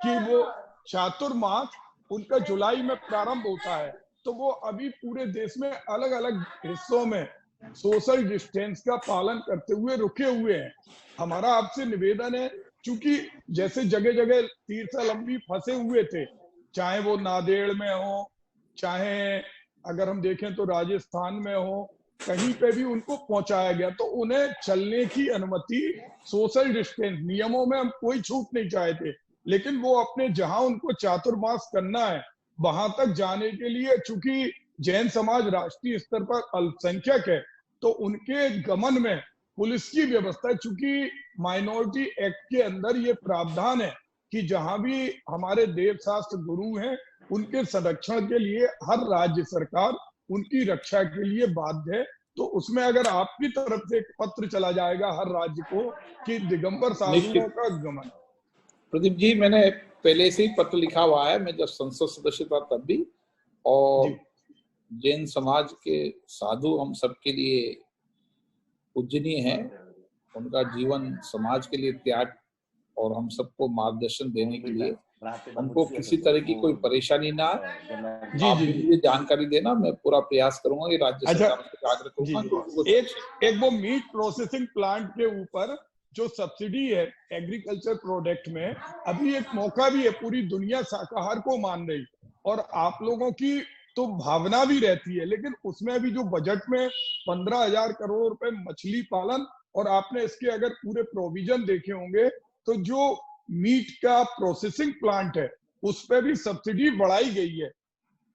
Speaker 19: कि वो चातुर्मास उनका जुलाई में प्रारंभ होता है, तो वो अभी पूरे देश में अलग अलग हिस्सों में सोशल डिस्टेंस का पालन करते हुए रुके हुए हैं। हमारा आपसे निवेदन है, क्योंकि जैसे जगह जगह तीर्थलंबी फंसे हुए थे, चाहे वो नांदेड़ में हो, चाहे अगर हम देखें तो राजस्थान में हो, कहीं पे भी उनको पहुंचाया गया, तो उन्हें चलने की अनुमति सोशल डिस्टेंस नियमों में हम कोई छूट नहीं चाहते, लेकिन वो अपने जहां उनको चातुर्मास करना है वहां तक जाने के लिए, चूंकि जैन समाज राष्ट्रीय स्तर पर अल्पसंख्यक है, तो उनके गमन में पुलिस की व्यवस्था, चूंकि माइनॉरिटी एक्ट के अंदर ये प्रावधान है कि जहां भी हमारे देव शास्त्र गुरु हैं उनके संरक्षण के लिए हर राज्य सरकार उनकी रक्षा के लिए बाध्य है। तो उसमें अगर आपकी तरफ से एक पत्र चला जाएगा हर राज्य को कि दिगंबर साधुओं का गमन।
Speaker 9: प्रदीप जी, मैंने पहले से ही पत्र लिखा हुआ है, मैं जब संसद सदस्य था तब भी, और जैन समाज के साधु हम सबके लिए पूजनीय हैं। उनका जीवन समाज के लिए त्याग और हम सबको मार्गदर्शन देने के लिए, हमको किसी तरह की कोई परेशानी ना
Speaker 19: जी
Speaker 9: आप मुझे जानकारी देना, मैं पूरा प्रयास करूंगा कि राज्य सरकार से आग्रह करूंगा।
Speaker 19: एक वो मीट प्रोसेसिंग प्लांट के ऊपर जो सब्सिडी है एग्रीकल्चर प्रोडक्ट में, अभी एक मौका भी है, पूरी दुनिया शाकाहार को मान रही और आप लोगों की तो भावना भी रहती है, लेकिन उसमें भी जो बजट में 15,000 करोड़ रुपए मछली पालन, और आपने इसके अगर पूरे प्रोविजन देखे होंगे तो जो मीट का प्रोसेसिंग प्लांट है उस पर भी सब्सिडी बढ़ाई गई है।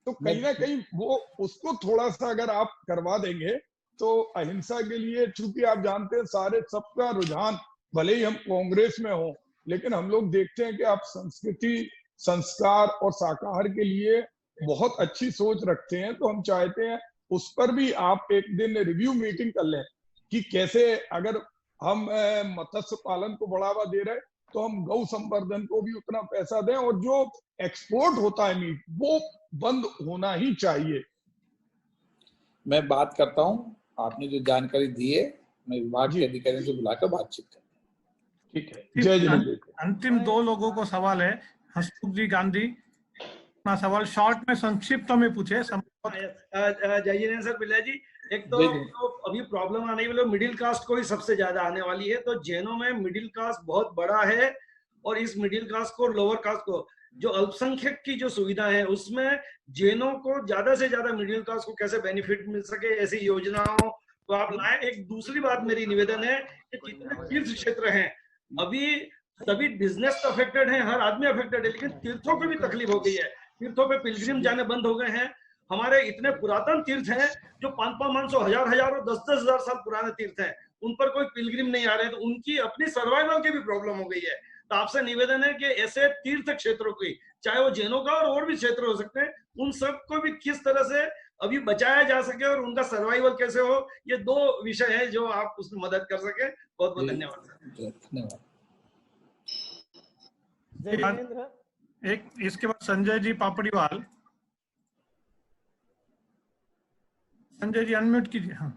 Speaker 19: तो कहीं ना कहीं वो उसको थोड़ा सा अगर आप करवा देंगे तो अहिंसा के लिए, चूंकि आप जानते हैं सारे सबका रुझान, भले ही हम कांग्रेस में हो, लेकिन हम लोग देखते हैं कि आप संस्कृति, संस्कार और शाकाहार के लिए बहुत अच्छी सोच रखते हैं। तो हम चाहते हैं उस पर भी आप एक दिन रिव्यू मीटिंग कर लें कि कैसे अगर हम मत्स्य पालन को बढ़ावा दे रहे हैं तो हम गौ संवर्धन को भी उतना पैसा दें, और जो एक्सपोर्ट होता है मीट वो बंद होना ही चाहिए।
Speaker 9: मैं बात करता हूं, आपने जो जानकारी दी है मैं विभाग के अधिकारियों से बुलाकर बातचीत करता हूं।
Speaker 19: ठीक है, जय जिनेन्द्र।
Speaker 1: अंतिम 2 लोगों को सवाल है। हसमुख जी गांधी, अपना सवाल शॉर्ट में संक्षिप्त में पूछे।
Speaker 10: जय जिनेन्द्र सर, बिल्ला जी, एक तो अभी प्रॉब्लम आने वाली मिडिल कास्ट को ही सबसे ज्यादा आने वाली है। तो जैनों में मिडिल कास्ट बहुत बड़ा है, और इस मिडिल कास्ट को, लोअर कास्ट को, जो अल्पसंख्यक की जो सुविधा है उसमें जैनों को ज्यादा से ज्यादा मिडिल कास्ट को कैसे बेनिफिट मिल सके, ऐसी योजनाओं को आप लाएं। एक दूसरी बात मेरी निवेदन है कि जितने तीर्थ क्षेत्र हैं, अभी सभी बिजनेस अफेक्टेड हैं, हर आदमी अफेक्टेड है, लेकिन तीर्थों की भी तकलीफ हो गई है। तीर्थों पे पिलग्रिम जाने बंद हो गए हैं। हमारे इतने पुरातन तीर्थ हैं जो 500-500, 1000 और 10,000 साल पुराने तीर्थ हैं, उन पर कोई पिलग्रिम नहीं आ रहे हैं, तो उनकी अपनी सर्वाइवल की भी प्रॉब्लम हो गई है। तो आपसे निवेदन है कि ऐसे तीर्थ क्षेत्रों की, चाहे वो जैनों का और भी क्षेत्र हो सकते हैं, उन सबको भी किस तरह से अभी बचाया जा सके और उनका सर्वाइवल कैसे हो, ये 2 विषय है जो आप उसमें मदद कर सके। बहुत बहुत धन्यवाद।
Speaker 1: धन्यवाद। एक इसके बाद संजय जी पापड़ीवाल। संजय जी अनम्यूट कीजिए। हाँ,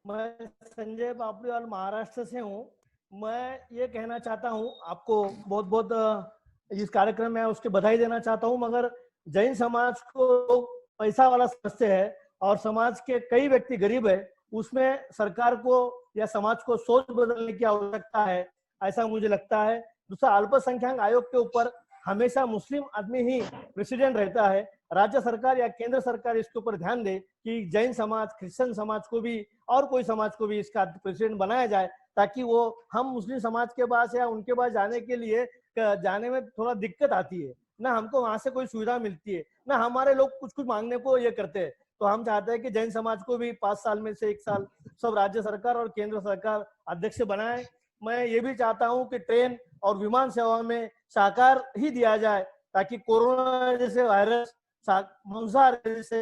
Speaker 20: मैं संजय पापड़ीवाल महाराष्ट्र से हूँ। मैं ये कहना चाहता हूँ आपको, बहुत बहुत इस कार्यक्रम में उसकी बधाई देना चाहता हूँ, मगर जैन समाज को पैसा वाला समझते हैं और समाज के कई व्यक्ति गरीब है, उसमें सरकार को या समाज को सोच बदलने की आवश्यकता है, ऐसा मुझे लगता है। दूसरा, अल्पसंख्यक आयोग के ऊपर हमेशा मुस्लिम आदमी ही प्रेसिडेंट रहता है। राज्य सरकार या केंद्र सरकार इसके ऊपर ध्यान दे कि जैन समाज, क्रिश्चियन समाज को भी और कोई समाज को भी इसका प्रेसिडेंट बनाया जाए, ताकि वो हम मुस्लिम समाज के पास या उनके पास जाने के लिए जाने में थोड़ा दिक्कत आती है, ना हमको वहां से कोई सुविधा मिलती है, ना हमारे लोग कुछ कुछ मांगने को ये करते हैं। तो हम चाहते हैं कि जैन समाज को भी 5 साल में से 1 साल सब राज्य सरकार और केंद्र सरकार अध्यक्ष बनाए। मैं ये भी चाहता हूं कि ट्रेन और विमान सेवा में शाकाहार ही दिया जाए, ताकि कोरोना जैसे वायरस, मांसाहार जैसे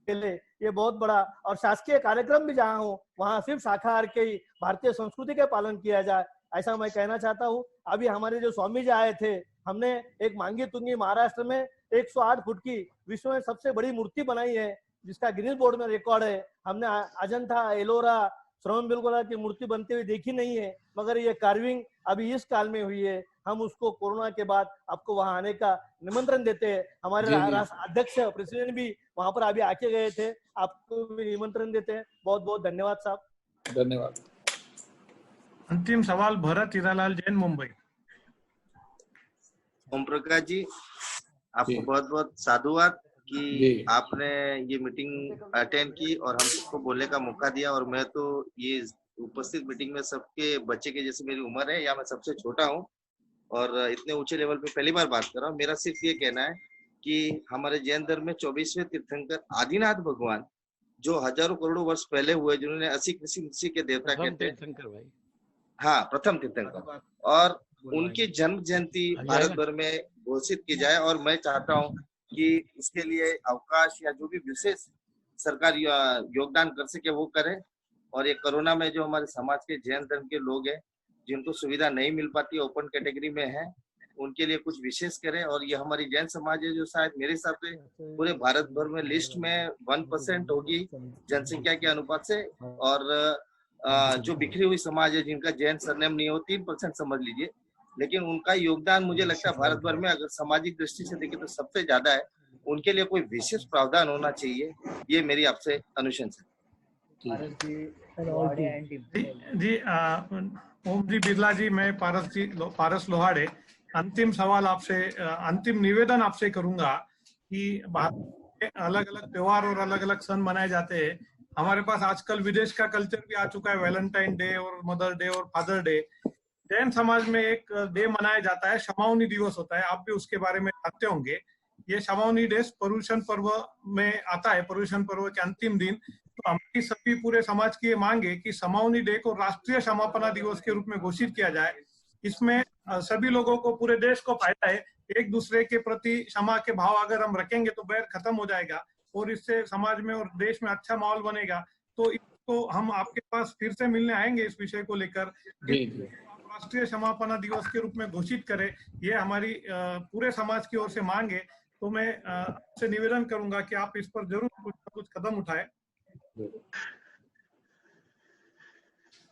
Speaker 20: ये बहुत बड़ा, और शासकीय कार्यक्रम भी जहाँ हो वहाँ सिर्फ शाकाहार के ही, भारतीय संस्कृति के पालन किया जाए, ऐसा मैं कहना चाहता हूँ। अभी हमारे जो स्वामी जी आए थे, हमने एक मांगी तुंगी महाराष्ट्र में 108 फुट की विश्व में सबसे बड़ी मूर्ति बनाई है, जिसका गिनीज बोर्ड में रिकॉर्ड है। हमने अजंता, एलोरा, श्रवणबेलगोला की मूर्ति बनते हुए देखी नहीं है, मगर ये कार्विंग अभी इस काल में हुई है। हम उसको कोरोना के बाद आपको वहां आने का निमंत्रण देते हैं। हमारे अध्यक्ष प्रेसिडेंट भी वहां पर अभी आके गए थे, आपको भी निमंत्रण देते हैं। बहुत बहुत धन्यवाद साहब।
Speaker 9: धन्यवाद।
Speaker 1: अंतिम सवाल भरत हीरालाल जैन, मुंबई।
Speaker 21: ओम प्रकाश जी, आपको बहुत बहुत साधुवाद कि आपने ये मीटिंग अटेंड की और हमको बोलने का मौका दिया। और मैं तो ये उपस्थित मीटिंग में सबके बच्चे के जैसे मेरी उम्र है, या मैं सबसे छोटा हूँ और इतने ऊंचे लेवल पे पहली बार बात कर रहा हूँ। मेरा सिर्फ ये कहना है कि हमारे जैन धर्म में 24वें तीर्थंकर आदिनाथ भगवान, जो हजारों करोड़ों वर्ष पहले हुए, जिन्होंने 80 कृषि के देवता कहते हैं, हाँ प्रथम तीर्थंकर, और उनकी जन्म जयंती भारत भर में घोषित की जाए। और मैं चाहता हूँ कि इसके लिए अवकाश या जो भी विशेष सरकार योगदान कर सके वो करे। और ये कोरोना में जो हमारे समाज के जैन धर्म के लोग हैं, जिनको सुविधा नहीं मिल पाती, ओपन कैटेगरी में है, उनके लिए कुछ विशेष करें। और ये हमारी जैन समाज है जो शायद मेरे हिसाब से पूरे भारत भर में लिस्ट में 1% होगी जनसंख्या के अनुपात से। और जो बिखरी हुई समाज है, जिनका जैन सरनेम नहीं हो, 3% समझ लीजिए, लेकिन उनका योगदान मुझे लगता है भारत भर में अगर सामाजिक दृष्टि से देखें तो सबसे ज्यादा है। उनके लिए कोई विशेष प्रावधान होना चाहिए, ये मेरी आपसे अनुशंसा
Speaker 1: जी। ओम जी बिरला जी, मैं पारस लोहाड़े, अंतिम सवाल आपसे, अंतिम निवेदन आपसे करूंगा कि अलग अलग त्योहार और अलग अलग सन मनाए जाते हैं। हमारे पास आजकल विदेश का कल्चर भी आ चुका है, वैलेंटाइन डे और मदर डे और फादर डे। जैन समाज में एक डे मनाया जाता है, क्षमावनी दिवस होता है, आप भी उसके बारे में जानते होंगे। ये क्षमावनी डे पर्युषण पर्व में आता है, पर्युषण पर्व के अंतिम दिन। तो हमारी सभी पूरे समाज की ये मांग है कि क्षमावनी डे को राष्ट्रीय क्षमापना दिवस के रूप में घोषित किया जाए। इसमें सभी लोगों को, पूरे देश को फायदा है। एक दूसरे के प्रति क्षमा के भाव अगर हम रखेंगे तो बैर खत्म हो जाएगा और इससे समाज में और देश में अच्छा माहौल बनेगा। तो इसको हम आपके पास फिर से मिलने आएंगे इस विषय को लेकर। राष्ट्रीय क्षमापना दिवस के रूप में घोषित करें, ये हमारी पूरे समाज की ओर से मांग है। तो मैं आपसे निवेदन करूंगा कि आप इस पर जरूर कुछ न कुछ कदम उठाएं।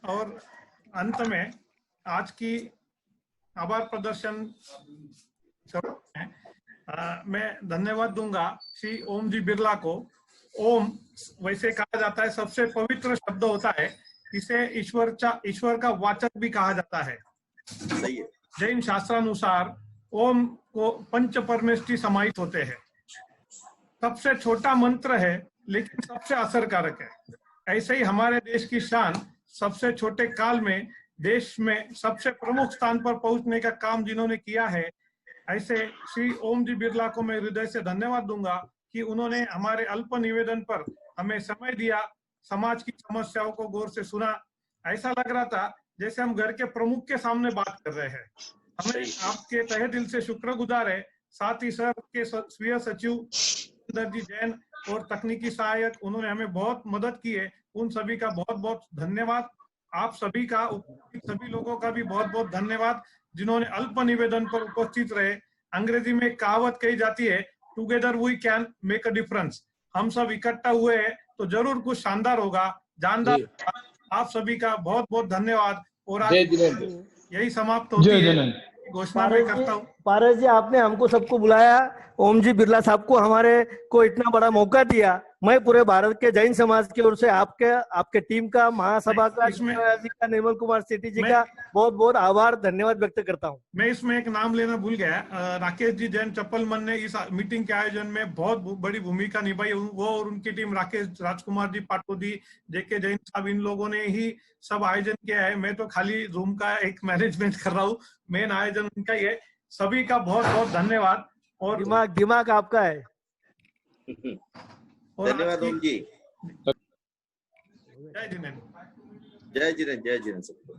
Speaker 1: और अंत में आज की आभार प्रदर्शन मैं धन्यवाद दूंगा श्री ओम जी बिरला को। ओम वैसे कहा जाता है सबसे पवित्र शब्द होता है, इसे ईश्वर का वाचक भी कहा जाता है।
Speaker 21: सही है।
Speaker 1: जैन शास्त्रानुसार ओम को पंच परमेष्टि समाहित होते हैं। सबसे छोटा मंत्र है लेकिन सबसे असरकारक है। ऐसे ही हमारे देश की शान सबसे छोटे काल में देश में सबसे प्रमुख स्थान पर पहुंचने का काम जिन्होंने किया है, ऐसे श्री ओम जी बिरला को मैं हृदय से धन्यवाद दूंगा कि उन्होंने हमारे अल्प निवेदन पर हमें समय दिया, समाज की समस्याओं को गौर से सुना। ऐसा लग रहा था जैसे हम घर के प्रमुख के सामने बात कर रहे हैं। हमें आपके तहे दिल से शुक्रगुजार है। साथ ही सर के स्वीय सचिव जी जैन और तकनीकी सहायक, उन्होंने हमें बहुत मदद की है। उन सभी का बहुत बहुत धन्यवाद। आप सभी का, सभी लोगों का भी बहुत बहुत धन्यवाद जिन्होंने अल्प निवेदन पर उपस्थित रहे। अंग्रेजी में कहावत कही जाती है, together we can make a difference. हम सब इकट्ठा हुए हैं तो जरूर कुछ शानदार होगा, जानदार। आप सभी का बहुत बहुत धन्यवाद। और आज यही समाप्त होती है, घोषणा मैं करता हूँ।
Speaker 20: पारस जी, आपने हमको सबको बुलाया, ओम जी बिरला साहब को, हमारे को इतना बड़ा मौका दिया। मैं पूरे भारत के जैन समाज की ओर से आपके टीम का, महासभा का, निर्मल कुमार सेठी जी का बहुत बहुत आभार, धन्यवाद व्यक्त करता हूँ।
Speaker 1: मैं इसमें एक नाम लेना भूल गया। राकेश जी जैन चप्पलमन ने इस मीटिंग के आयोजन में बहुत बड़ी भूमिका निभाई। वो और उनकी टीम, राकेश राजकुमार जी पाटोदी, जेके जैन साहब, इन लोगों ने ही सब आयोजन किया है। मैं तो खाली रूम का एक मैनेजमेंट कर रहा हूँ, मेन आयोजन उनका ही है। सभी का बहुत बहुत धन्यवाद। और
Speaker 20: दिमाग आपका है।
Speaker 21: धन्यवाद ओम जी।
Speaker 1: जय जिनेन्द्र।
Speaker 21: जय जिनेन्द्र, जय जिनेन्द्र सबको।